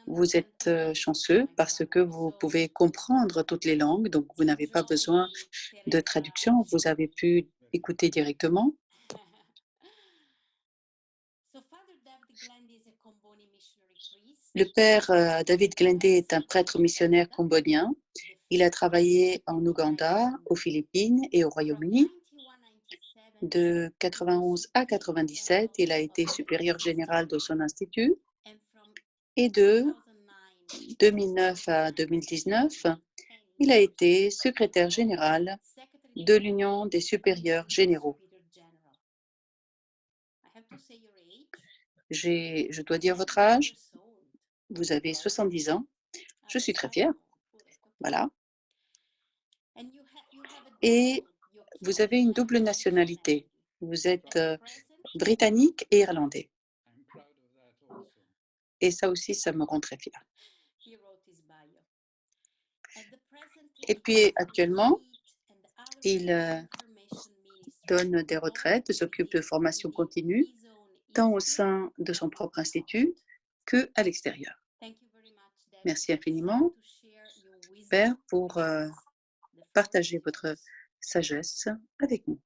Vous êtes chanceux parce que vous pouvez comprendre toutes les langues, donc vous n'avez pas besoin de traduction, vous avez pu écouter directement. Le père David Glende est un prêtre missionnaire cambodgien. Il a travaillé en Ouganda, aux Philippines et au Royaume-Uni. De 91 à 97, il a été supérieur général de son institut. Et de 2009 à 2019, il a été secrétaire général de l'Union des supérieurs généraux. Je dois dire votre âge. Vous avez 70 ans. Je suis très fière. Voilà. Et vous avez une double nationalité. Vous êtes britannique et irlandais. Et ça aussi, ça me rend très fière. Et puis actuellement, il donne des retraites, s'occupe de formation continue, tant au sein de son propre institut qu'à l'extérieur. Merci infiniment, Père, pour partager votre sagesse avec nous.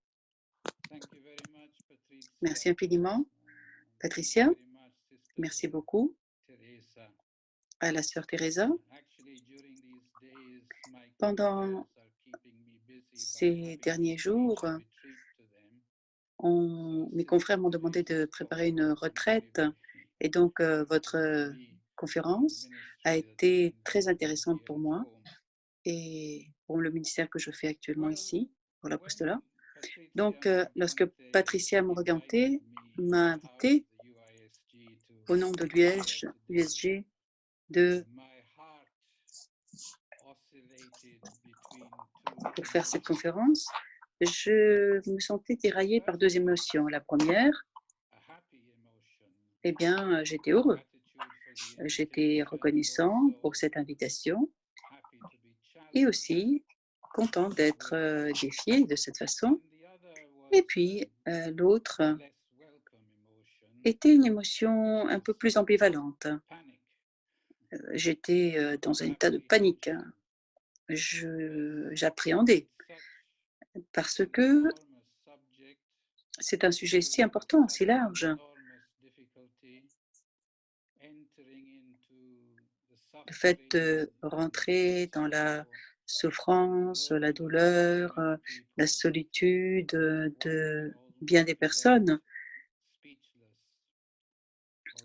Merci infiniment, Patricia. Merci beaucoup à la sœur Teresa. Pendant ces derniers jours, mes confrères m'ont demandé de préparer une retraite et donc votre conférence a été très intéressante pour moi et pour le ministère que je fais actuellement ici, pour l'apostolat. Donc, lorsque Patricia Morganté m'a invité au nom de l'USG pour faire cette conférence, je me sentais tiraillée par deux émotions. La première, eh bien, j'étais heureux. J'étais reconnaissant pour cette invitation et aussi content d'être défié de cette façon. Et puis, l'autre était une émotion un peu plus ambivalente. J'étais dans un état de panique. J'appréhendais parce que c'est un sujet si important, si large. Le fait de rentrer dans la souffrance, la douleur, la solitude de bien des personnes,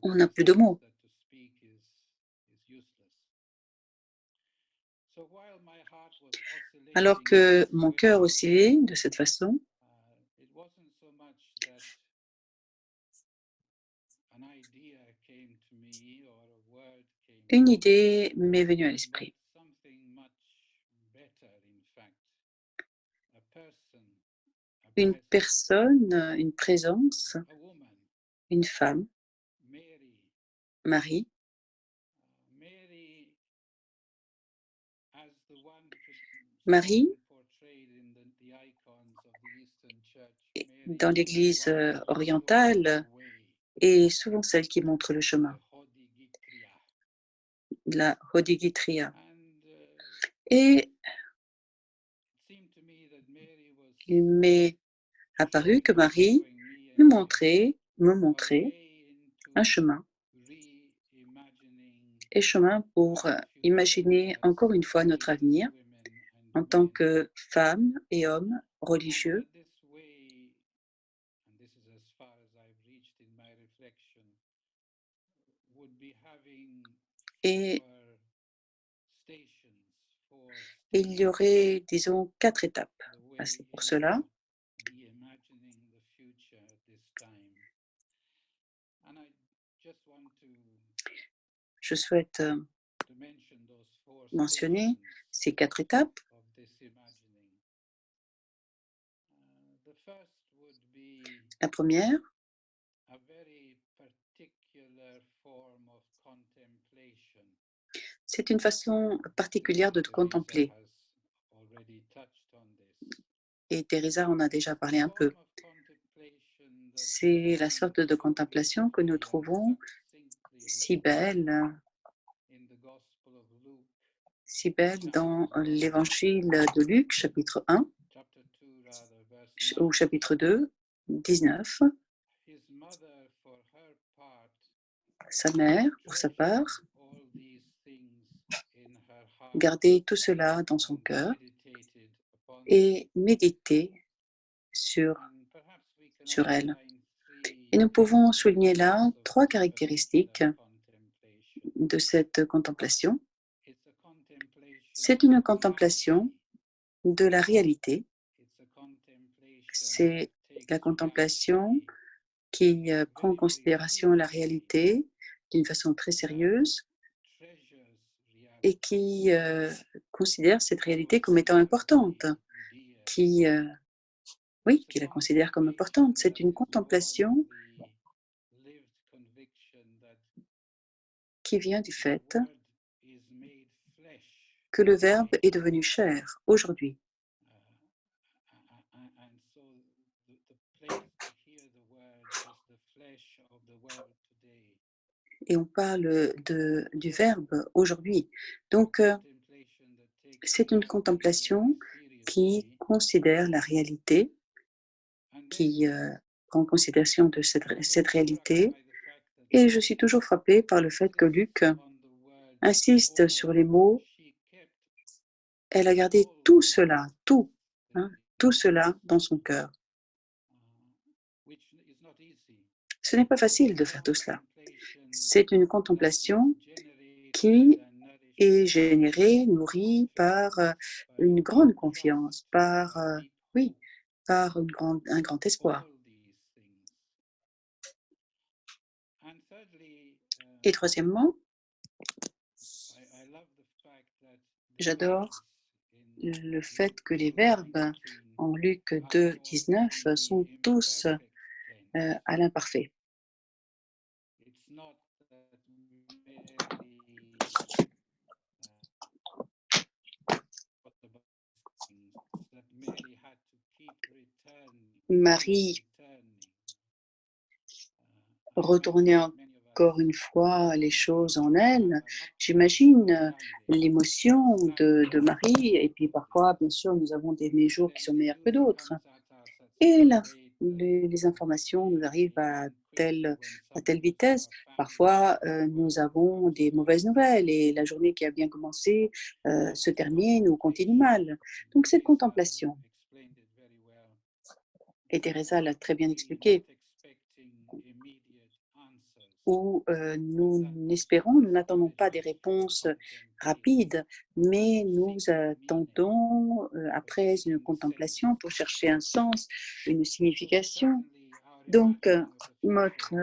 on n'a plus de mots. Alors que mon cœur oscillait de cette façon, une idée m'est venue à l'esprit. Une personne, une présence, une femme, Marie, Marie, dans l'Église orientale, est souvent celle qui montre le chemin, la Hodigitria. Et il m'est apparu que Marie me montrait un chemin pour imaginer encore une fois notre avenir en tant que femmes et hommes religieux. Et il y aurait, disons, 4 étapes pour cela. Je souhaite mentionner ces 4 étapes. La première, c'est une façon particulière de contempler. Et Teresa en a déjà parlé un peu. C'est la sorte de contemplation que nous trouvons si belle dans l'évangile de Luc, chapitre 1, ou chapitre 2, 19. Sa mère, pour sa part, gardait tout cela dans son cœur et méditait sur elle. Et nous pouvons souligner là 3 caractéristiques de cette contemplation. C'est une contemplation de la réalité. C'est la contemplation qui prend en considération la réalité d'une façon très sérieuse et qui considère cette réalité comme étant importante, qui la considère comme importante. C'est une contemplation qui vient du fait que le Verbe est devenu chair aujourd'hui. Et on parle du Verbe aujourd'hui. Donc, c'est une contemplation qui considère la réalité, qui prend en considération de cette réalité. Et je suis toujours frappée par le fait que Luc insiste sur les mots. Elle a gardé tout cela, tout cela dans son cœur. Ce n'est pas facile de faire tout cela. C'est une contemplation qui est générée, nourrie par une grande confiance, par un grand espoir. Et troisièmement, j'adore le fait que les verbes en Luc 2, 19 sont tous à l'imparfait. Marie retournait encore une fois les choses en elle. J'imagine l'émotion de Marie, et puis parfois, bien sûr, nous avons des jours qui sont meilleurs que d'autres. Et les informations nous arrivent à telle vitesse. Parfois, nous avons des mauvaises nouvelles et la journée qui a bien commencé se termine ou continue mal. Donc, cette contemplation, et Teresa l'a très bien expliqué, où nous n'attendons pas des réponses rapides, mais nous attendons, après une contemplation, pour chercher un sens, une signification. Donc, notre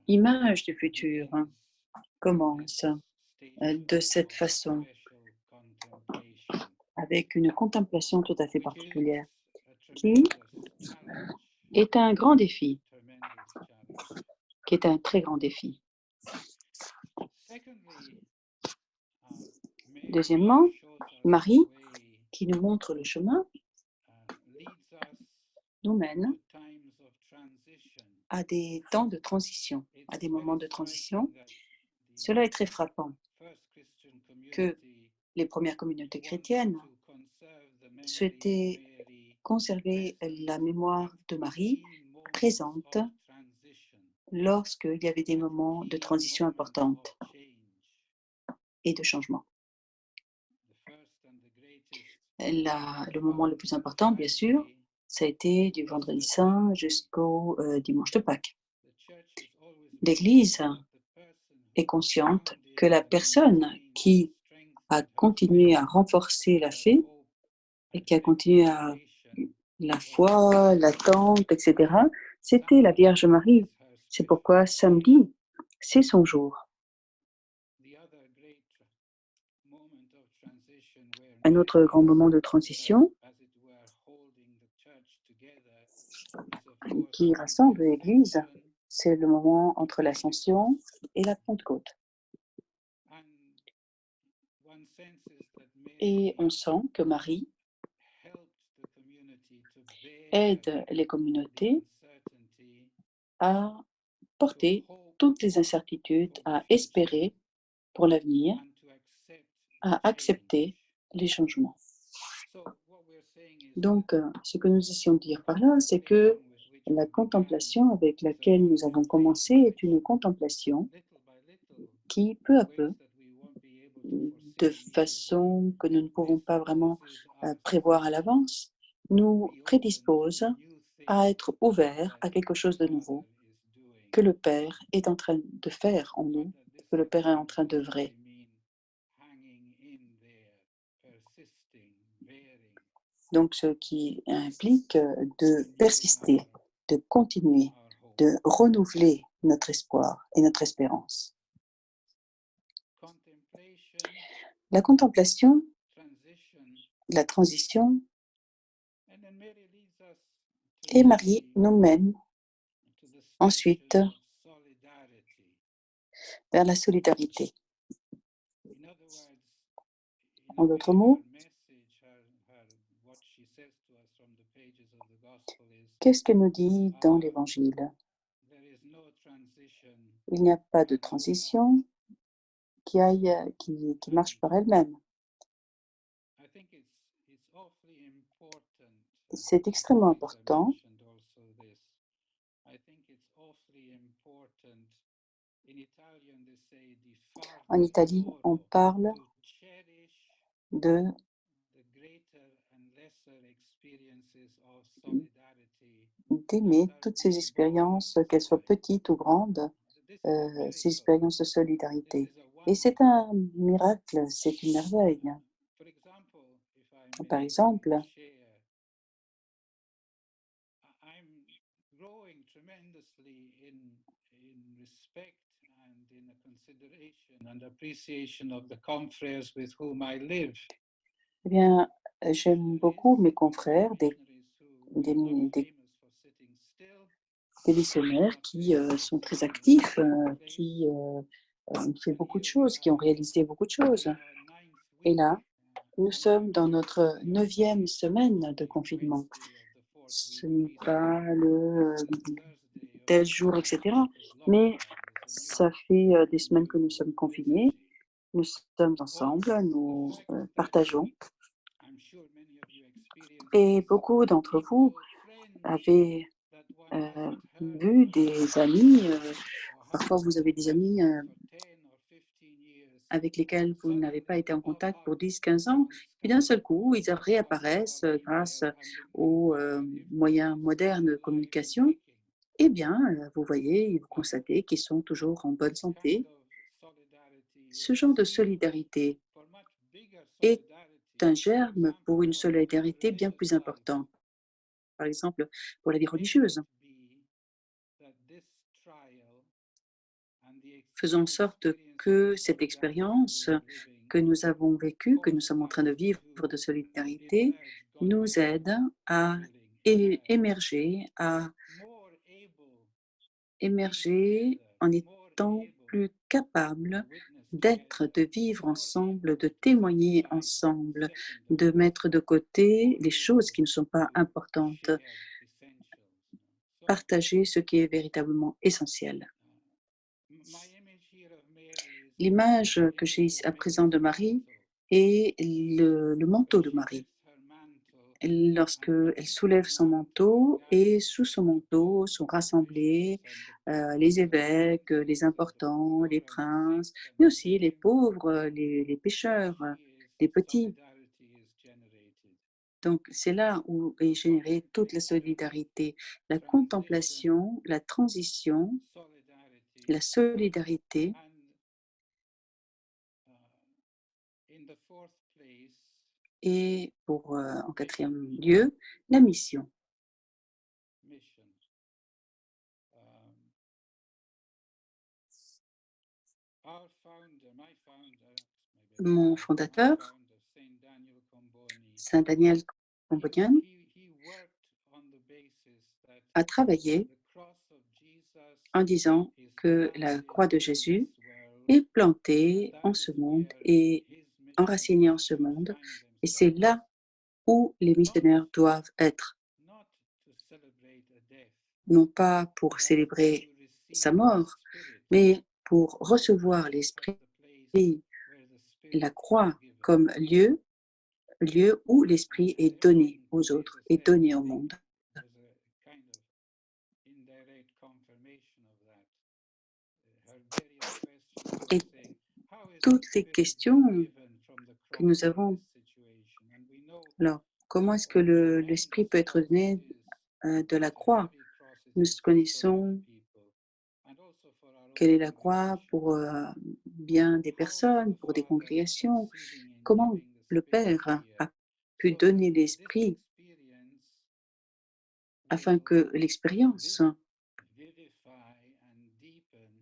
image du futur commence de cette façon, avec une contemplation tout à fait particulière, qui est un grand défi, qui est un très grand défi. Deuxièmement, Marie, qui nous montre le chemin, nous mène à des temps de transition, à des moments de transition. Cela est très frappant que les premières communautés chrétiennes souhaitaient conserver la mémoire de Marie présente lorsqu'il y avait des moments de transition importantes et de changement. Le moment le plus important, bien sûr, ça a été du Vendredi Saint jusqu'au dimanche de Pâques. L'Église est consciente que la personne qui a continué à renforcer la foi et qui a continué à la foi, l'attente, etc., c'était la Vierge Marie. C'est pourquoi samedi, c'est son jour. Un autre grand moment de transition qui rassemble l'Église, c'est le moment entre l'Ascension et la Pentecôte. Et on sent que Marie aide les communautés à porter toutes les incertitudes, à espérer pour l'avenir, à accepter les changements. Donc, ce que nous essayons de dire par là, c'est que la contemplation avec laquelle nous avons commencé est une contemplation qui, peu à peu, de façon que nous ne pouvons pas vraiment prévoir à l'avance, nous prédispose à être ouverts à quelque chose de nouveau que le Père est en train de faire en nous, que le Père est en train d'œuvrer. Donc, ce qui implique de persister, de continuer, de renouveler notre espoir et notre espérance. La contemplation, la transition, et Marie nous mène ensuite vers la solidarité. En d'autres mots, qu'est-ce qu'elle nous dit dans l'Évangile? Il n'y a pas de transition qui marche par elle-même. C'est extrêmement important. En Italie, on parle d'aimer toutes ces expériences, qu'elles soient petites ou grandes, ces expériences de solidarité. Et c'est un miracle, c'est une merveille. Par exemple, eh bien, j'aime beaucoup mes confrères, des missionnaires qui sont très actifs, qui ont fait beaucoup de choses, qui ont réalisé beaucoup de choses. Et là, nous sommes dans notre 9e semaine de confinement. Ce n'est pas le tel jour, etc. Mais ça fait des semaines que nous sommes confinés. Nous sommes ensemble, nous partageons. Et beaucoup d'entre vous avez vu des amis, parfois vous avez des amis avec lesquels vous n'avez pas été en contact pour 10-15 ans, et d'un seul coup, ils réapparaissent grâce aux moyens modernes de communication. Eh bien, vous voyez et vous constatez qu'ils sont toujours en bonne santé. Ce genre de solidarité est un germe pour une solidarité bien plus importante, par exemple pour la vie religieuse. Faisons en sorte que cette expérience que nous avons vécue, que nous sommes en train de vivre de solidarité, nous aide à émerger en étant plus capables d'être, de vivre ensemble, de témoigner ensemble, de mettre de côté les choses qui ne sont pas importantes partager ce qui est véritablement essentiel. L'image que j'ai à présent de Marie est le manteau de Marie. Lorsque elle soulève son manteau et sous son manteau sont rassemblés les évêques, les importants, les princes, mais aussi les pauvres, les pécheurs, les petits. Donc c'est là où est générée toute la solidarité, la contemplation, la transition, la solidarité et en quatrième lieu, la mission. Mon fondateur, Saint Daniel Combonian, a travaillé en disant que la croix de Jésus est plantée en ce monde et enracinée en ce monde, et c'est là où les missionnaires doivent être, non pas pour célébrer sa mort, mais pour recevoir l'Esprit, la croix comme lieu où l'Esprit est donné aux autres, est donné au monde. Et toutes les questions que nous avons, alors, comment est-ce que l'Esprit peut être donné de la croix? Nous connaissons quelle est la croix pour bien des personnes, pour des congrégations. Comment le Père a pu donner l'Esprit afin que l'expérience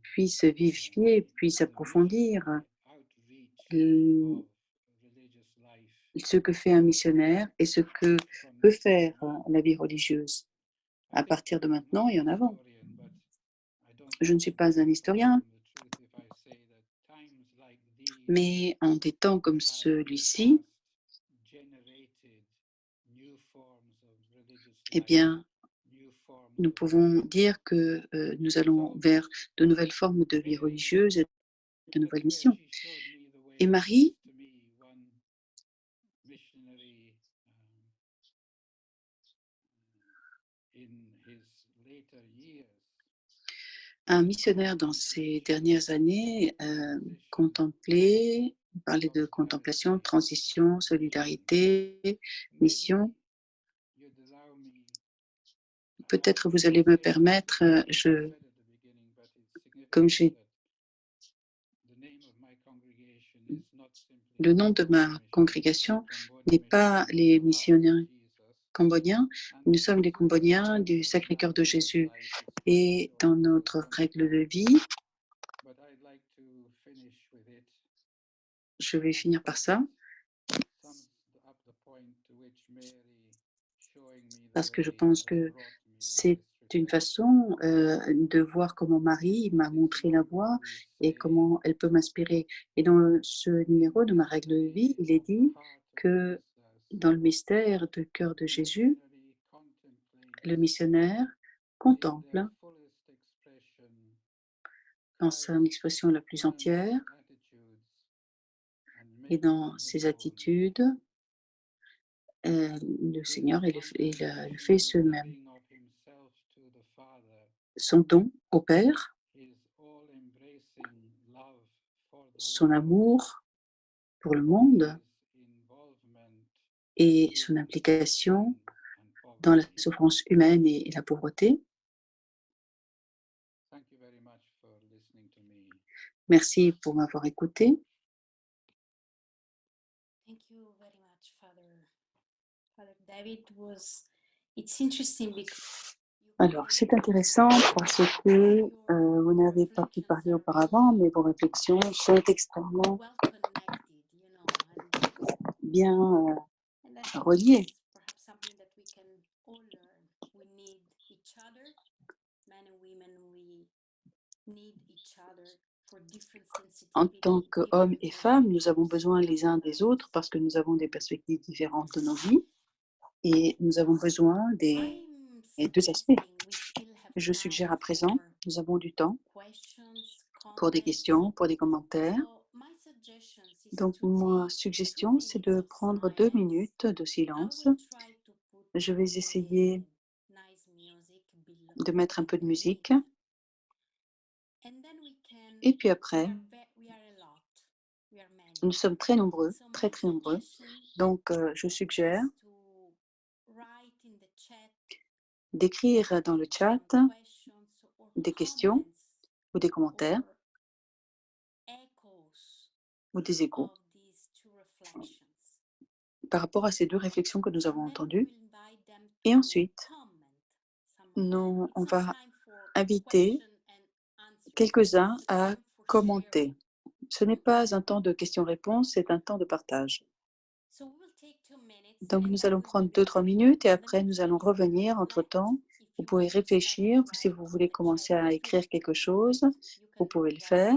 puisse vivifier, puisse approfondir ce que fait un missionnaire et ce que peut faire la vie religieuse à partir de maintenant et en avant. Je ne suis pas un historien, mais en des temps comme celui-ci, eh bien, nous pouvons dire que nous allons vers de nouvelles formes de vie religieuse et de nouvelles missions. Et Marie un missionnaire dans ses dernières années parlait de contemplation, transition, solidarité, mission. Peut-être vous allez me permettre, comme le nom de ma congrégation n'est pas les missionnaires cambodgiens, nous sommes les Cambodgiens du Sacré-Cœur de Jésus. Et dans notre règle de vie, je vais finir par ça, parce que je pense que c'est une façon de voir comment Marie m'a montré la voie et comment elle peut m'inspirer. Et dans ce numéro de ma règle de vie, il est dit que dans le mystère du cœur de Jésus, le missionnaire contemple dans son expression la plus entière et dans ses attitudes, le Seigneur il le fait ce-même. Son don au Père, son amour pour le monde et son implication dans la souffrance humaine et la pauvreté. Merci pour m'avoir écouté. Thank you very much, Father David. It's interesting because Alors, c'est intéressant parce que vous n'avez pas pu parler auparavant, mais vos réflexions sont extrêmement well connected, bien and I think reliées. it's perhaps something that we can all learn. We need each other, men and women. We need each other for different En tant sensitivity, qu'hommes different et femmes, nous avons perspectives besoin les uns des autres parce que nous avons des perspectives différentes de nos vies et nous avons besoin des I'm deux aspects. suggesting we still Je suggère à présent, nous avons du temps pour des questions, pour des commentaires. Donc, ma suggestion, c'est de prendre 2 minutes de silence. Je vais essayer de mettre un peu de musique. Et puis après, nous sommes très nombreux, très, très nombreux. Donc, je suggère d'écrire dans le chat des questions ou des commentaires ou des échos par rapport à ces 2 réflexions que nous avons entendues. Et ensuite, on va inviter quelques-uns à commenter. Ce n'est pas un temps de questions-réponses, c'est un temps de partage. Donc, nous allons prendre 2-3 minutes et après, nous allons revenir entre-temps. Vous pouvez réfléchir. Si vous voulez commencer à écrire quelque chose, vous pouvez le faire.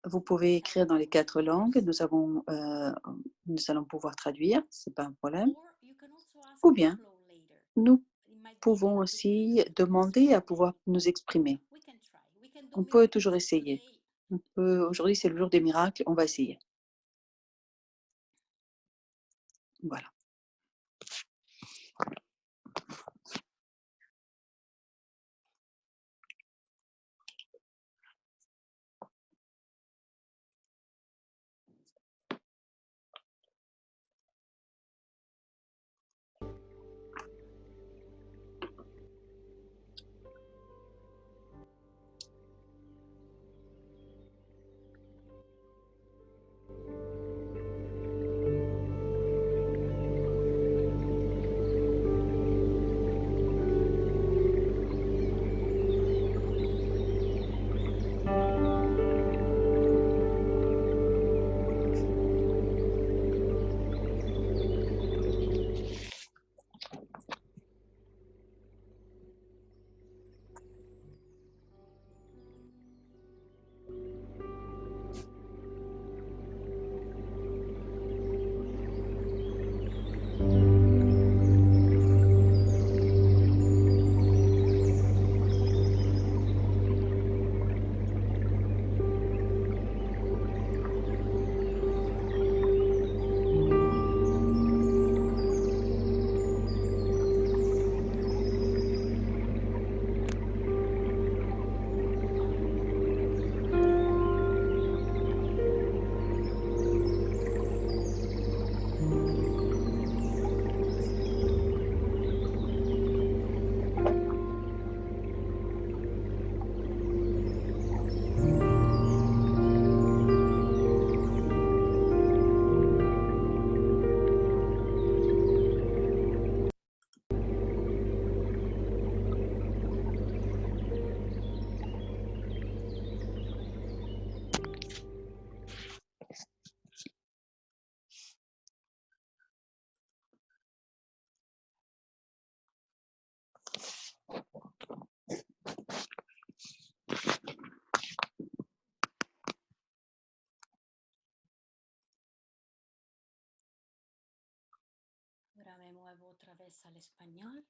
Vous pouvez écrire dans les 4 langues. Nous allons pouvoir traduire, ce n'est pas un problème. Ou bien, nous pouvons aussi demander à pouvoir nous exprimer. On peut toujours essayer. Aujourd'hui, c'est le jour des miracles, on va essayer. Voilà. Ahora me muevo otra vez al español.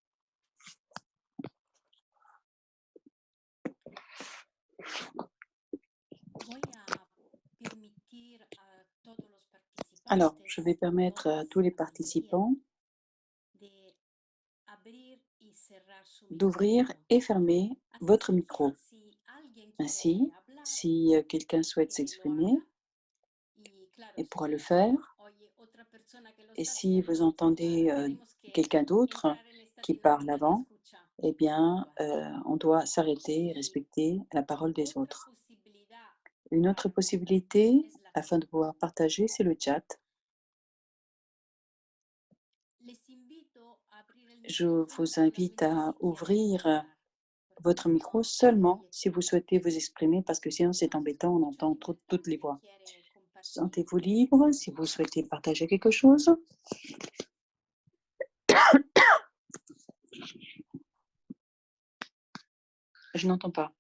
Alors, je vais permettre à tous les participants d'ouvrir et fermer votre micro. Ainsi, si quelqu'un souhaite s'exprimer, il pourra le faire. Et si vous entendez quelqu'un d'autre qui parle avant, eh bien, on doit s'arrêter et respecter la parole des autres. Une autre possibilité, afin de pouvoir partager, c'est le chat. Je vous invite à ouvrir votre micro seulement si vous souhaitez vous exprimer, parce que sinon c'est embêtant, on entend toutes les voix. Sentez-vous libre si vous souhaitez partager quelque chose. Je n'entends pas.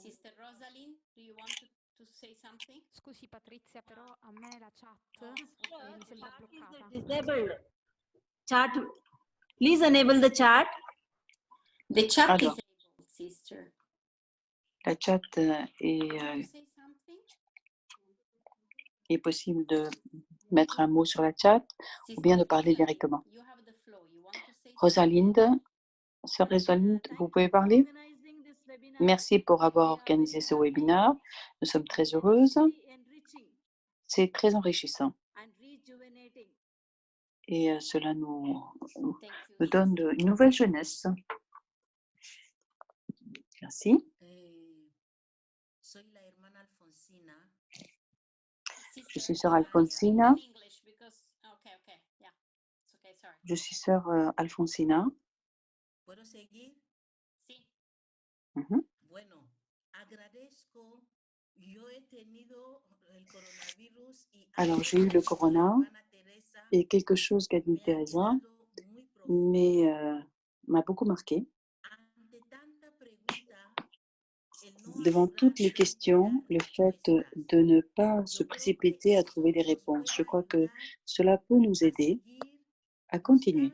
Sister Rosalind, do you want Scusi Patrizia, però a me la chat mi sembra bloccata. Disabled. Chat. Please enable the chat. The chat is Alors, enabled, sister. la chat est possible de mettre un mot sur la chat ou bien de parler directement. You have the flow. You want to say Rosalinde, sœur Rosalinde, vous pouvez parler? Merci pour avoir organisé ce webinaire. Nous sommes très heureuses. C'est très enrichissant et cela nous donne une nouvelle jeunesse. Merci. Je suis sœur Alfonsina. Je suis sœur Alfonsina. Mhm. Alors, j'ai eu le corona et quelque chose qu'a dit Teresa m'a beaucoup marqué. Devant toutes les questions, le fait de ne pas se précipiter à trouver des réponses, je crois que cela peut nous aider à continuer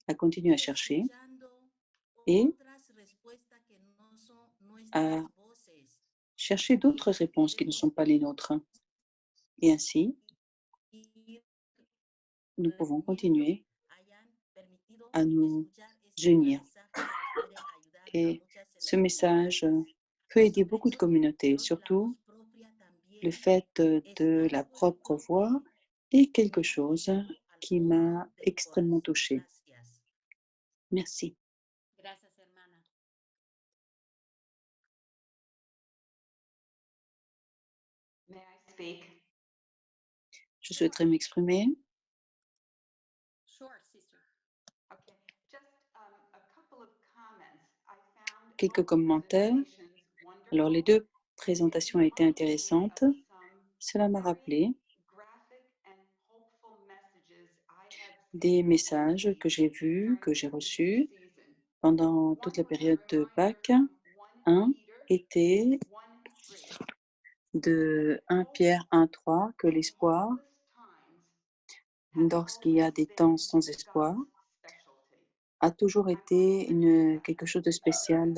à chercher et à chercher d'autres réponses qui ne sont pas les nôtres. Et ainsi, nous pouvons continuer à nous unir. Et ce message peut aider beaucoup de communautés, surtout le fait de la propre voix est quelque chose qui m'a extrêmement touchée. Merci. Gracias, hermana. May I speak? Je souhaiterais m'exprimer. Sure, sister. Okay. Just a couple of comments. I found Quelques both commentaires. presentations Alors, les wonderful. deux présentations étaient intéressantes. Cela m'a rappelé Graphic and hopeful messages I have des seen messages que j'ai vus, que j'ai reçus pendant toute la période de Pâques. Un était de 1 Pierre 1,3 que l'espoir, lorsqu'il y a des temps sans espoir, a toujours été quelque chose de spécial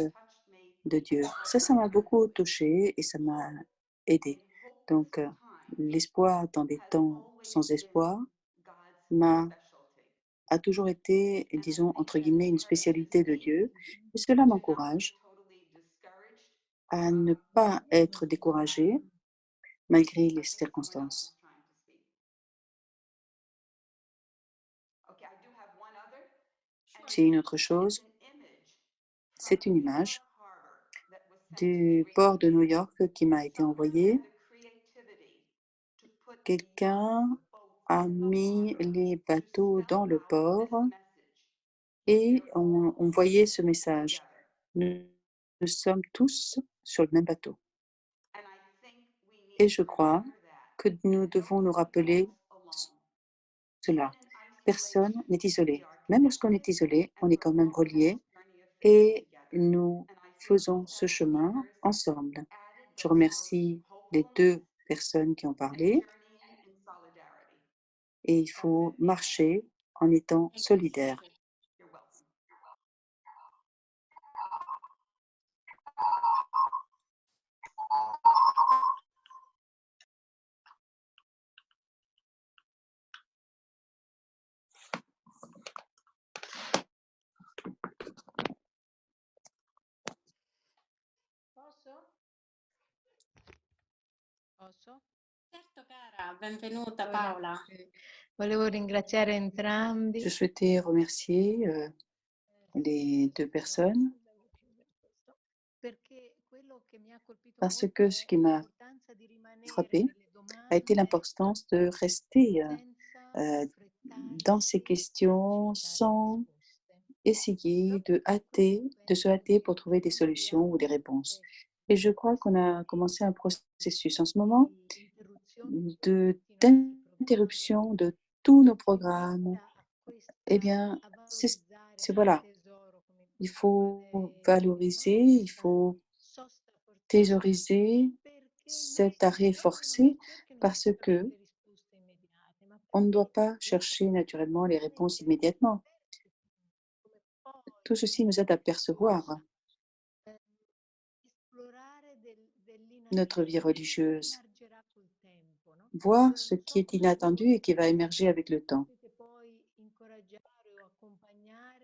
de Dieu. Ça m'a beaucoup touchée et ça m'a aidé. Donc, l'espoir dans des temps sans espoir a toujours été, disons, entre guillemets, une spécialité de Dieu. Et cela m'encourage à ne pas être découragé malgré les circonstances. J'ai une autre chose, c'est une image du port de New York qui m'a été envoyée. Quelqu'un a mis les bateaux dans le port et on voyait ce message. Nous sommes tous sur le même bateau. Et je crois que nous devons nous rappeler cela. Personne n'est isolé. Même lorsqu'on est isolé, on est quand même relié et nous faisons ce chemin ensemble. Je remercie les deux personnes qui ont parlé et il faut marcher en étant solidaire. Certo, cara, benvenuta Paola. Volevo ringraziare entrambi. Je souhaitais remercier les deux personnes parce que ce qui m'a frappé a été l'importance de rester dans ces questions sans essayer de se hâter pour trouver des solutions ou des réponses. Et je crois qu'on a commencé un processus en ce moment d'interruption de tous nos programmes. Eh bien, voilà, il faut valoriser, il faut thésauriser cet arrêt forcé parce que on ne doit pas chercher naturellement les réponses immédiatement. Tout ceci nous aide à percevoir notre vie religieuse, voir ce qui est inattendu et qui va émerger avec le temps.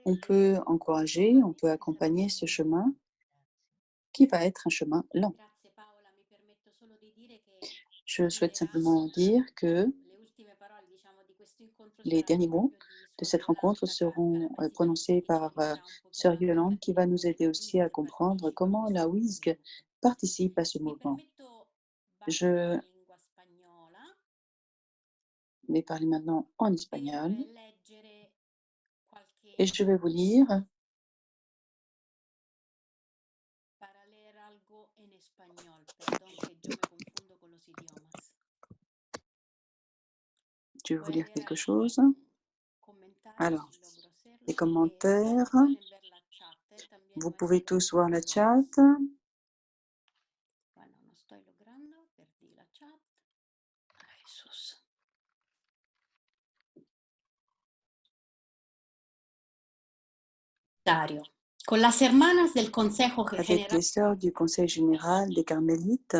On peut encourager, on peut accompagner ce chemin qui va être un chemin lent. Grazie Paola, mi permetto solo di dire che Je souhaite simplement dire que le ultime parole, diciamo, di questo incontro les saranno derniers mots proprio di de Suor cette rencontre Yolanda Carca, seront la presidente, prononcés che ci par aiuterà un pochino Sœur a Yolande, qui va capire nous come aider la aussi à WISC comprendre partecipa a comment questo la WISC movimento. participe à ce Mi mouvement. permetto, Je vado in lingua spagnola, vais parler maintenant en per espagnol leggere et qualche je vais vous lire, para leer algo en español. Perdón que yo me confundo con los idiomas. je vais vous Voy a lire leer quelque algún chose. comentario Alors, si logro hacerlo. les Todos commentaires, pueden ver la chat, también vous nuestros pouvez tous voir la chat. colaboradores. Bueno, no estoy logrando, perdí la chat. Ay, Jesús. Con las hermanas del Consejo Avec General les sœurs du Conseil général des Carmélites,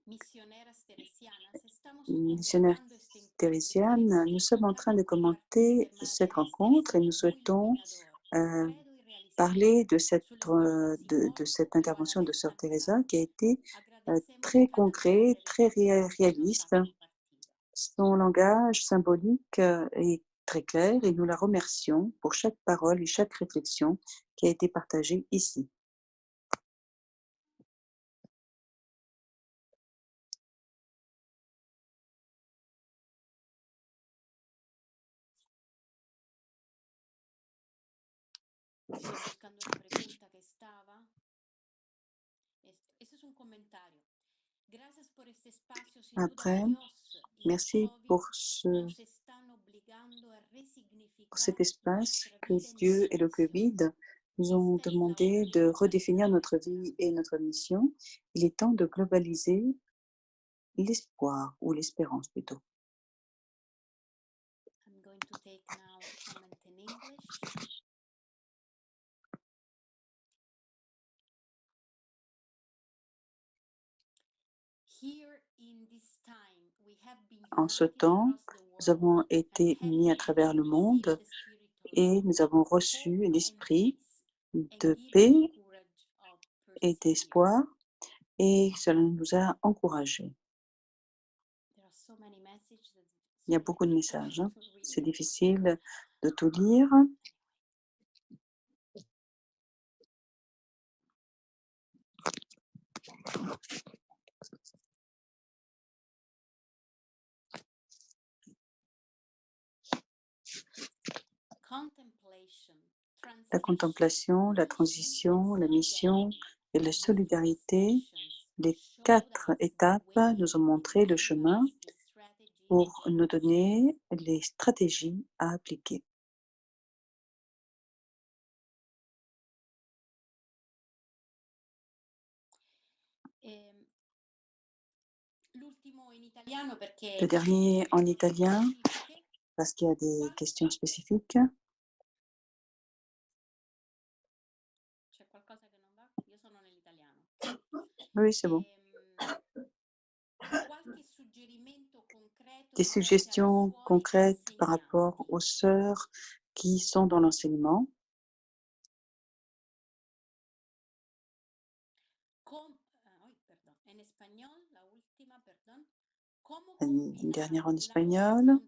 Misioneras Teresianas, estamos missionnaires observando este encuentro y thérésiennes, queremos nous sommes en train de compartir commenter de cette manera rencontre et nous expressiva, muy souhaitons inspirador, concreto y realista parler de cette, sull'entusiasmo cette e la intervention de valenza Sœur Teresa qui a été agradecemos très cada concret, frase, le très cose che nos réaliste. ha compartido. Son langage symbolique est très clair et nous la remercions pour chaque parole et chaque réflexion qui a été partagée ici. Estoy buscando una pregunta que estaba. Ese es un comentario. Gracias por este espacio, sin duda Après, Dios y el merci COVID pour nos están obligando a resignificar cet espace nuestra que vida en Dieu et le misión. Covid nous ont Esta es la demandé hora de de redéfinir globalizar la notre vie et esperanza. notre mission. Il est temps de globaliser l'espoir ou l'espérance plutôt. I'm going to take now a comment in English. Here in this time, we have been En ce united temps, across the nous avons world été and unis à having travers le received monde the spirit et of nous avons hope reçu and l'esprit peace and de given paix the courage of et persevere. d'espoir et cela nous a encouragés. There are so many messages that it's Il y a really beaucoup de difficult messages. to read. C'est difficile de tout lire. La contemplation, la transition, la mission et la solidarité, les 4 étapes nous ont montré le chemin pour nous donner les stratégies à appliquer. Le dernier en italien, parce qu'il y a des questions spécifiques. Oui, c'est bon. Des suggestions concrètes par rapport aux sœurs qui sont dans l'enseignement. Une dernière en espagnol.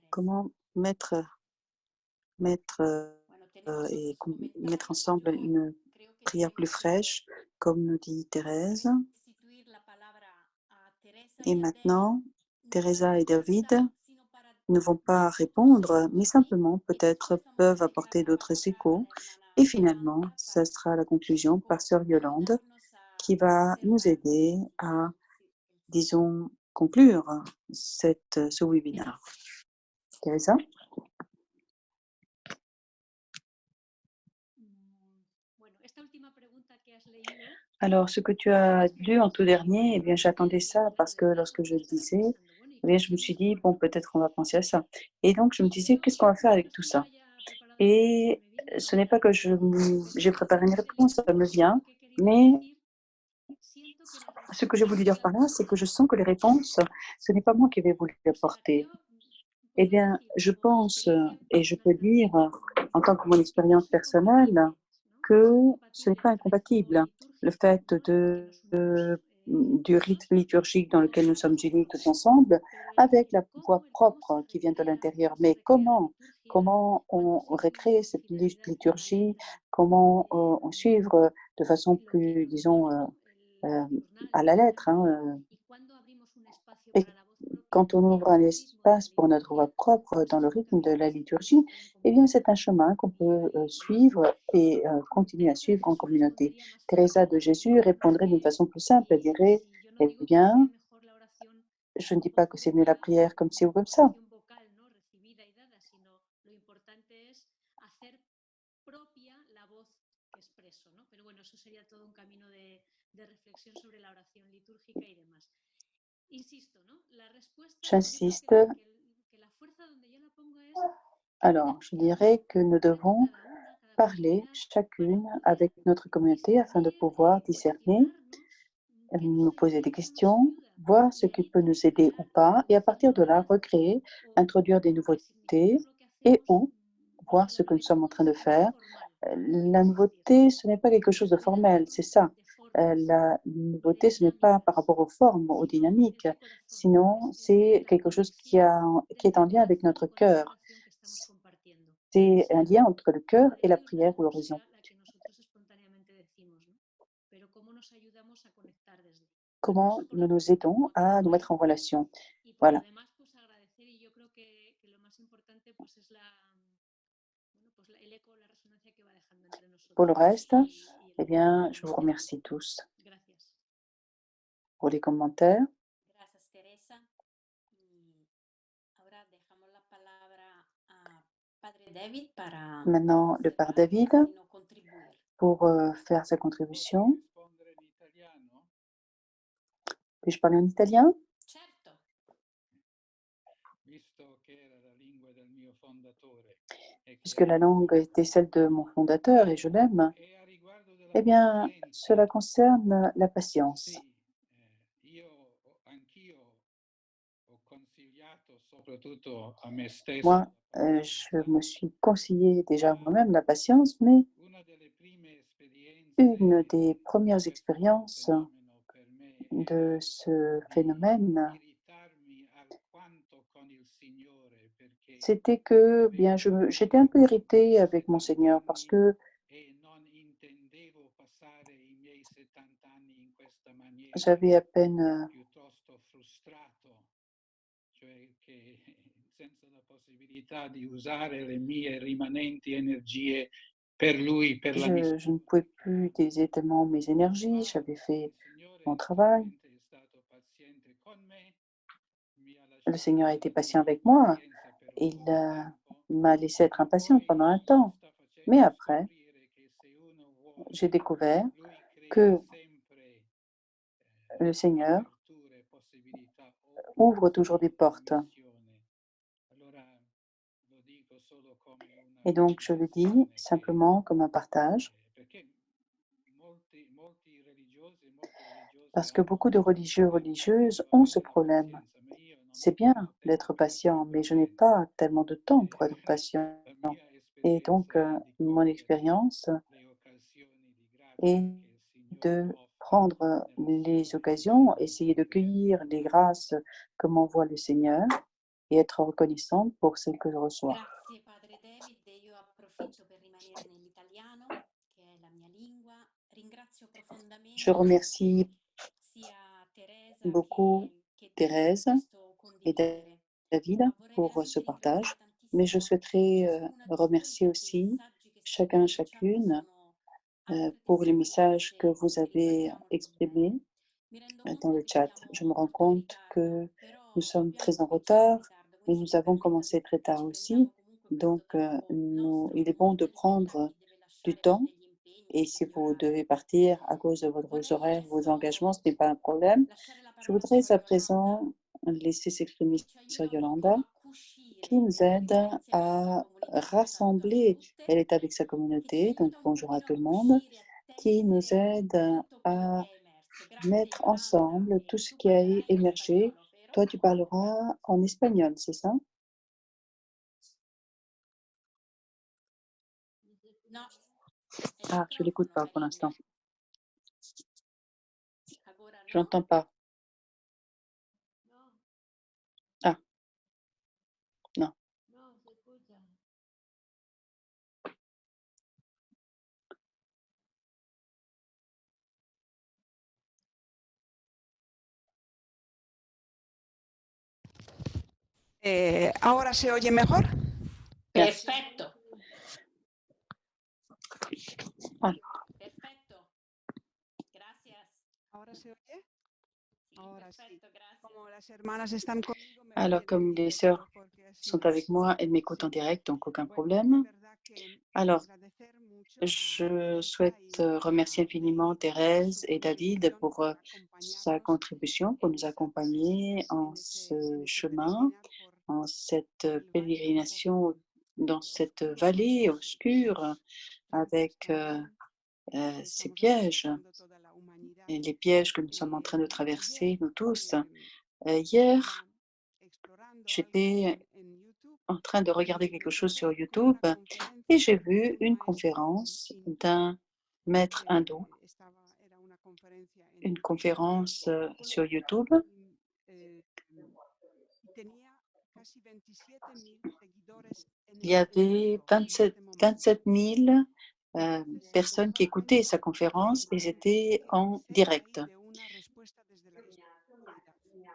Comment mettre ensemble une prière plus fraîche, comme nous dit Thérèse. Et maintenant, Teresa et David ne vont pas répondre, mais simplement peut-être peuvent apporter d'autres échos. Et finalement, ça sera la conclusion par Sœur Yolande qui va nous aider à, disons, conclure ce webinaire. Teresa? Alors, ce que tu as lu en tout dernier, eh bien, j'attendais ça parce que lorsque je le disais, eh bien, je me suis dit, bon, peut-être on va penser à ça. Et donc, je me disais, qu'est-ce qu'on va faire avec tout ça? Et ce n'est pas que j'ai préparé une réponse, ça me vient, mais ce que j'ai voulu dire par là, c'est que je sens que les réponses, ce n'est pas moi qui vais vous les apporter. Eh bien, je pense, et je peux dire, en tant que mon expérience personnelle, que ce n'est pas incompatible. Le fait du rythme liturgique dans lequel nous sommes unis tous ensemble, avec la voix propre qui vient de l'intérieur. Mais comment on recrée cette liturgie, comment on suivre de façon plus, disons, euh, à la lettre, hein, et quand on ouvre un espace pour notre voix propre dans le rythme de la liturgie, eh bien, c'est un chemin qu'on peut suivre et continuer à suivre en communauté. Teresa de Jésus répondrait d'une façon plus simple, elle dirait, eh bien, je ne dis pas que c'est mieux la prière comme ci ou comme ça. J'insiste. Alors, je dirais que nous devons parler chacune avec notre communauté afin de pouvoir discerner, nous poser des questions, voir ce qui peut nous aider ou pas, et à partir de là, recréer, introduire des nouveautés et ou voir ce que nous sommes en train de faire. La nouveauté, ce n'est pas quelque chose de formel, c'est ça. La nouveauté, ce n'est pas par rapport aux formes, aux dynamiques, sinon c'est quelque chose qui est en lien avec notre cœur. C'est un lien entre le cœur et la prière ou l'horizon. Comment nous nous aidons à nous mettre en relation. Voilà. Pour le reste, eh bien, je vous remercie tous pour les commentaires. Maintenant, le Père David pour faire sa contribution. Puis-je parler en italien? Puisque la langue était celle de mon fondateur et je l'aime, eh bien, cela concerne la patience. Moi, je me suis conseillé déjà moi-même la patience, mais une des premières expériences de ce phénomène, c'était que bien, j'étais un peu irritée avec mon Seigneur parce que j'avais à peine je ne pouvais plus utiliser tellement mes énergies, j'avais fait mon travail. Le Seigneur a été patient avec moi. Il m'a laissé être impatiente pendant un temps. Mais après, j'ai découvert que le Seigneur ouvre toujours des portes. Et donc, je le dis simplement comme un partage, parce que beaucoup de religieux et religieuses ont ce problème. C'est bien d'être patient, mais je n'ai pas tellement de temps pour être patient. Et donc, mon expérience est de prendre les occasions, essayer de cueillir les grâces que m'envoie le Seigneur et être reconnaissante pour celles que je reçois. Je remercie beaucoup Thérèse et David pour ce partage, mais je souhaiterais remercier aussi chacune pour les messages que vous avez exprimés dans le chat. Je me rends compte que nous sommes très en retard, mais nous avons commencé très tard aussi, donc il est bon de prendre du temps Et si vous devez partir à cause de vos horaires, vos engagements, ce n'est pas un problème. Je voudrais à présent laisser s'exprimer sur Yolanda, qui nous aide à rassembler. Elle est avec sa communauté, donc bonjour à tout le monde, qui nous aide à mettre ensemble tout ce qui a émergé. Toi, tu parleras en espagnol, c'est ça? Ah, je ne l'écoute pas pour l'instant. Je n'entends pas. Ah, non. ¿Ahora se oye mejor? Merci. Perfecto. Alors, Perfecto. Gracias. ¿Ahora se oye? Sí, Ahora sí. perfecto, gracias. Como las hermanas están conmigo, me alors, viene comme bien les mejor, sœurs porque así, sont avec moi, elles m'écoutent en direct, donc aucun bueno, es problème. verdad que Alors, agradecer mucho a je Teresa souhaite y remercier a infiniment David por su Thérèse et David contribución, pour por sa acompañarnos contribution, pour en nous esa accompagner travesía, en en ce ese chemin, peregrinar por en cette el valle pélégrination dans cette oscuro, vallée con obscure sus avec trampas también que ces estamos pièges, atravesando toda la humanidad. et les pièges que nous sommes en train de Ayer traverser, nous tous. estaba Hier, explorando algo j'étais en YouTube en train de regarder y me quelque chose sur topé con YouTube una et j'ai conferencia vu de un une maestro conférence hindú d'un maître hindou, que era una conferencia une en conférence sur YouTube. y, y tenía casi 27.000 seguidores en Il y el avait mundo en este momento. 27 000 Entonces, personnes qui écoutaient sa conférence et c'était en cerca direct. ahí de una respuesta desde la espiritualidad.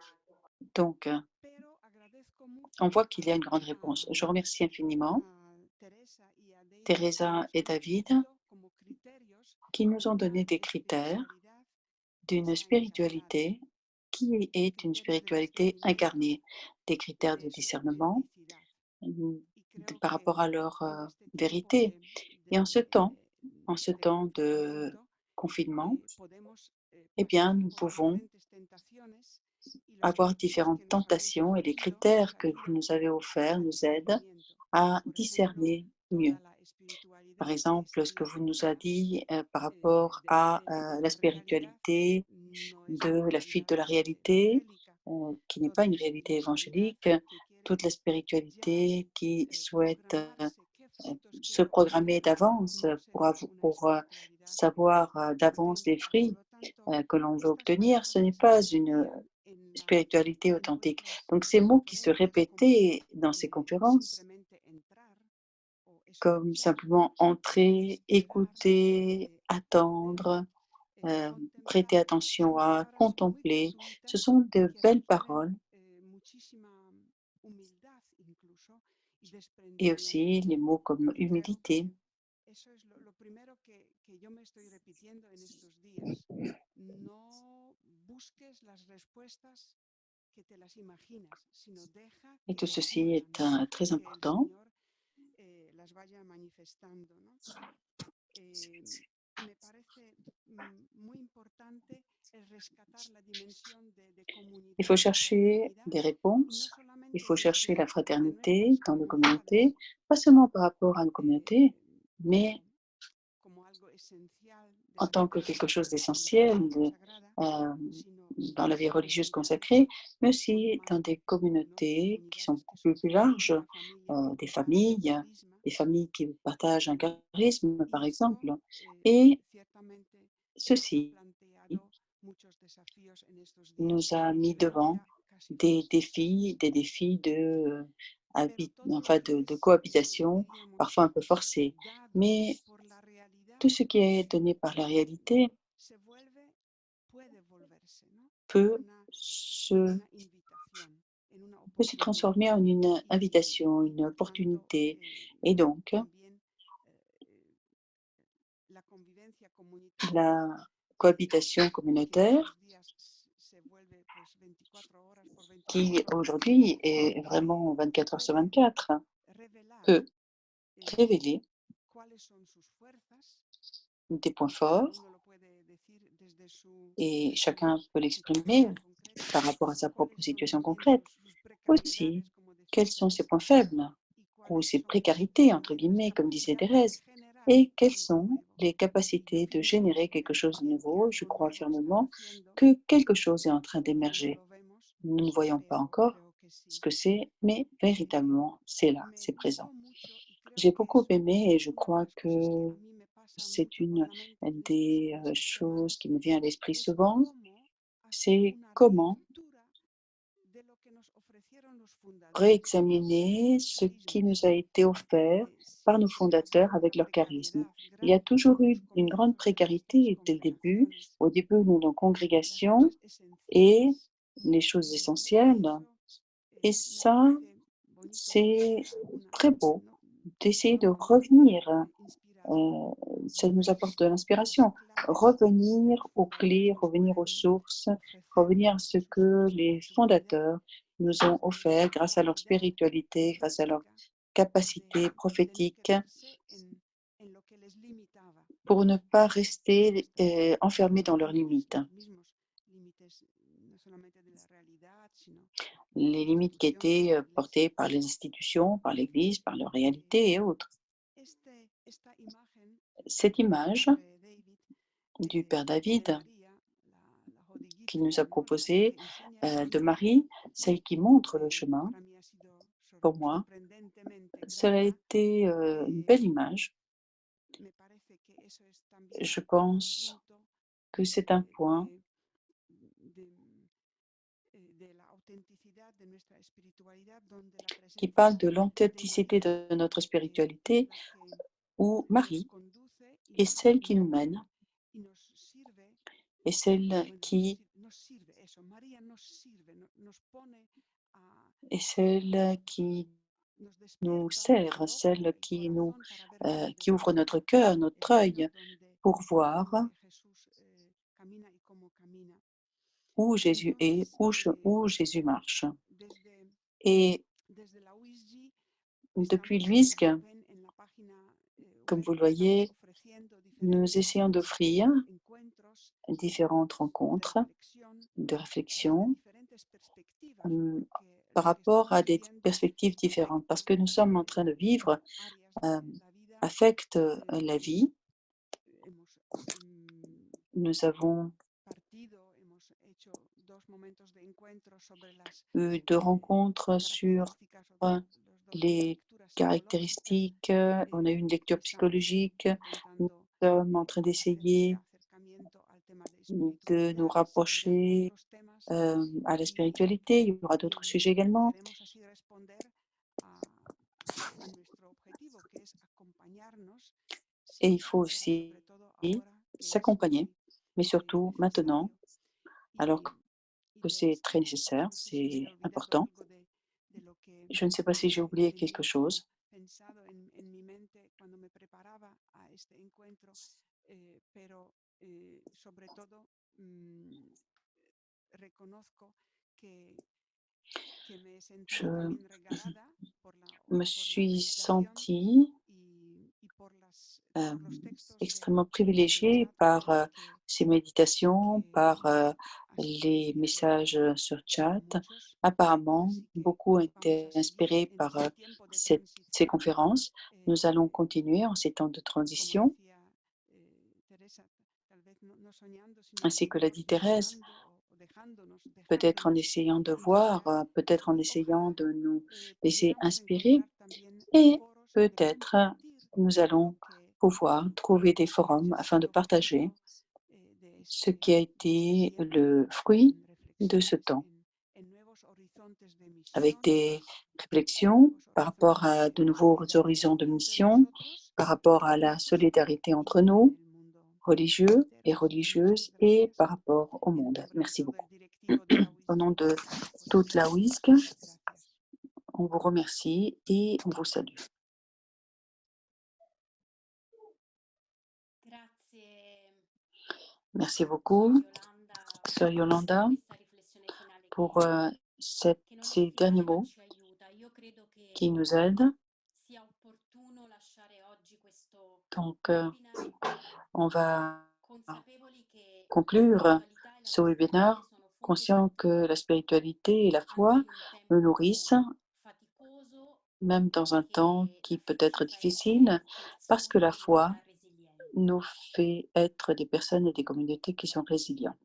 Donc, Pero agradezco mucho on voit qu'il y a une grande réponse. Je remercie infiniment a Teresa y a David Teresa et que nos han David ofrecido como criterios qui nous ont una donné des critères espiritualidad d'une que se ha encarnado, spiritualité qui est une criterios de spiritualité discernimiento, incarnée, des critères de de su discernement autenticidad. Y par creo rapport à que leur en este tiempo vérité. Et en ce temps de confinamiento, confinement, podemos eh bien, pasar nous por pouvons diferentes tentaciones y los avoir criterios différentes que nos habéis tentations et les ofrecido critères nos que vous ayudan nous avez offerts a nous aident discernimiento. à Por ejemplo, discerner mieux. toda la espiritualidad Par que exemple, ce que estaría vous nous avez detrás dit par rapport de la à Biblia, que la en realidad spiritualité no es de una la fuite realidad de la réalité, evangélica, qui n'est pas toda une la réalité espiritualidad évangélique, que quiere toute la ya spiritualité qui souhaite programarse qué frutos se quiere programmer tener, d'avance no será una pour espiritualidad savoir d'avance les auténtica. Por fruits lo tanto, que l'on veut estas obtenir. Ce palabras n'est que se pas une repetían spiritualité en authentique. vuestras Donc ces mots qui se conferencias como répétaient dans ces conférences, simplemente entrar o comme escuchar, simplement entrer, esperar, écouter, atender, attendre, prêter contemplar, attention son à, palabras muy contempler, ce gratuitas sont de que belles requieren paroles muchísima humildad incluso y et desprendimiento. aussi les mots comme Y creo humilité. que eso es lo primero que yo me estoy repitiendo en estos días. No busques las respuestas que te las imaginas, sino deja Et que tout ceci ocurran, est très que el important. Señor las vaya manifestando, ¿no? Me parece muy importante el rescatar la dimensión de Il comunidad faut y chercher fraternidad, des y no réponses, il solamente faut chercher la de fraternité nuestras dans nos comunidades, communautés, pas seulement par rapport à nos communautés, mais como algo esencial en de la tant que vida quelque chose d'essentiel religiosa consagrada, sino dans la vie en religieuse comunidades consacrée, mais con aussi más dans des amplitud, ¿no? communautés qui sont Comunidades que beaucoup son plus fruto de larges, una familia que comparte un carisma. des familles qui partagent un charisme, Y par eso exemple. Et ciertamente nos ha ceci planteado muchos desafíos en estos días nous a mis de devant vida casi forzadas. des défis Pero todo lo que de es, cohabitation, diríamos, parfois un peu forcés. dado Mais por la realidad, tout ce qui est donné par la réalité puede volverse, ¿no? peut En se, una invitación, en una peut se oportunidad. transformer en une Y, invitation, y une por tanto, opportunité. Et donc, también la convivencia comunitaria, la cohabitation que communautaire, estos días se vuelve pues 24 horas por 24 qui horas, aujourd'hui est vraiment 24 heures sur puede 24, revelar peut révéler cuáles son sus fuerzas des points forts Cada uno lo puede decir desde su et chacun peut situación l'exprimer concreta, par rapport à sa propre cuáles son situation también concrète. sus Aussi, precariedades, como decía quels sont ses Teresa, points faibles y ou cuáles ses son précarités, entre también guillemets, las comme disait capacidades de Thérèse, generar et quelles algo sont nuevo. les Y capacités de générer quelque chose de definitivamente es nouveau. que Je algo crois nuevo está fermement naciendo, que quelque chose est en train no d'émerger. lo vemos, Nous ne voyons pas pero encore creo que ce sí. que c'est, mais véritablement, c'est là, Me c'est présent. gustó mucho y creo J'ai que beaucoup es aimé et je una de crois las que cosas que a mí me pasa c'est mucho por une la mente des en estas choses semanas, qui me vient à l'esprit es souvent, cómo hacer c'est una comment relectura de lo que nos ofrecieron los fundadores réexaminer del ce qui nous carisma. a été offert par nos Siempre ha habido fondateurs una avec leur charisme. precariedad Il y a grande toujours en eu los une grande comienzos de précarité nuestras dès le début, congregaciones, au début de nos las congrégations cosas et esenciales. les choses Y essentielles. eso Et me ça, parece bonito c'est porque très beau no, d'essayer de nos revenir. inspira, Ça nous apporte de a l'inspiration. las claves Revenir que los aux clés, fundadores revenir aux pueden sources, ofrecer revenir à ce desde su que les espiritualidad, fondateurs nous ont desde offert grâce la à leur habilidad spiritualité, grâce à leur profética capacité de no prophétique, quedarse en lo que les limitaba, pour ne pas en rester nuestros enfermés dans leurs límites, limites. los mismos límites, no solamente de la realidad, sino de las Les limites qui instituciones, de étaient la portées iglesia. par les institutions, par l'Église, par leur réalité et autres. Esta imagen Cette del image padre David, du Père de David María, la qu'il nous a Jodigitre, ¿no? La proposé, que enseña el de camino, Marie, celle qui montre le que chemin, para mí ha sido pour moi, sorprendentemente cela a grata. été une belle image. Me parece que eso es también Je un pense punto que c'est un point de la autenticidad de nuestra espiritualidad, donde la qui presencia parle de de l'authenticité María de notre es spiritualité, la que où nos Marie conduce est celle qui nous mène y nos sirve, et celle bueno, qui nos sirve eso, María nos sirve, nos pone a, est celle qui nos nous despierta sert, el ojo, celle el corazón para ver por dónde qui ouvre está notre cœur, el notre camino, œil, pour voir donde Jesús camina y cómo camina. où Y Jésus est, entonces, où Jésus marche. desde Et la UISG depuis estamos, l'UISC, como ven en la página comme web, vous le estamos voyez, ofreciendo nous diferentes essayons d'offrir encuentros différentes de rencontres reflexión de desde réflexion diferentes perspectivas, porque par lo que rapport estamos à des viviendo perspectives différentes, parce que nous afecta sommes en train de vivre, áreas euh, de la vida. affecte la vie. Hemos Nous avons hemos hecho 2 momentos de encuentro sobre las eu 2 rencontres sur características o los dos, la les lectura psicológica. caractéristiques. On a eu une lecture Estamos psychologique. Nous intentando sommes en train hacer este d'essayer acercamiento al tema de de nous espiritualidad. Seguirán rapprocher otros temas à la y, spiritualité. Il y aura d'autres sujets également. queremos así responder a nuestro objetivo, que es acompañarnos Et il siempre, faut pero aussi sobre todo ahora, que es s'accompagner, muy mais surtout maintenant, necesario. alors Y, que de c'est esto, très nécessaire, no sé si me c'est he olvidado important. algo de lo que Je ne sais pas si j'ai oublié he quelque tenido como chose. pensado en mi mente cuando me preparaba a este encuentro, pero sobre todo reconozco que me he Je sentido también regalada por me la suis meditación sentie y por los textos extrêmement del privilégiée chat par ces méditations, par que ha sido les inspirador messages sur para chat. muchos. Apparemment, Así que beaucoup ont vamos été a seguir inspirés en par este tiempo de ces transición, conférences. Nous allons continuer en ces temps de como transition, decía Teresa, tal vez no soñando, sino ainsi que l'a dit Thérèse, reflexionando o peut-être en dejarnos essayant de voir, inspirar peut-être en y essayant ojalá de nous laisser pudiéramos inspirer, encontrar también et foros de peut-être compartir nous allons lo que pouvoir trouver des forums haya afin de sido partager fruto ce qui a de este été tiempo le fruit en de ce reflexiones, temps, en nuevos horizontes de avec misión, des en réflexions nuevos par rapport horizontes à de de nouveaux solidaridad horizons de entre mission, nosotros, par rapport à la religiosos, solidarité y entre en nous, el mundo religieux et entero. Muchas religieuses, et gracias. par rapport au En monde. nombre de Merci todo el beaucoup. directivo de la Au nom UISG, de pues toute la WISC, gracias. on vous remercie et on vous salue. Grazie, Merci beaucoup, Yolanda, Sœur Yolanda, per questa riflessione finale pour che non è ces derniers finale ma mots ci aiuta. Io credo qui che nous aident. sia opportuno lasciare oggi questo Donc, on va conclure ce webinaire conscient que la spiritualité et la foi nous nourrissent, même dans un temps qui peut être difficile, parce que la foi nous fait être des personnes et des communautés qui sont résilientes.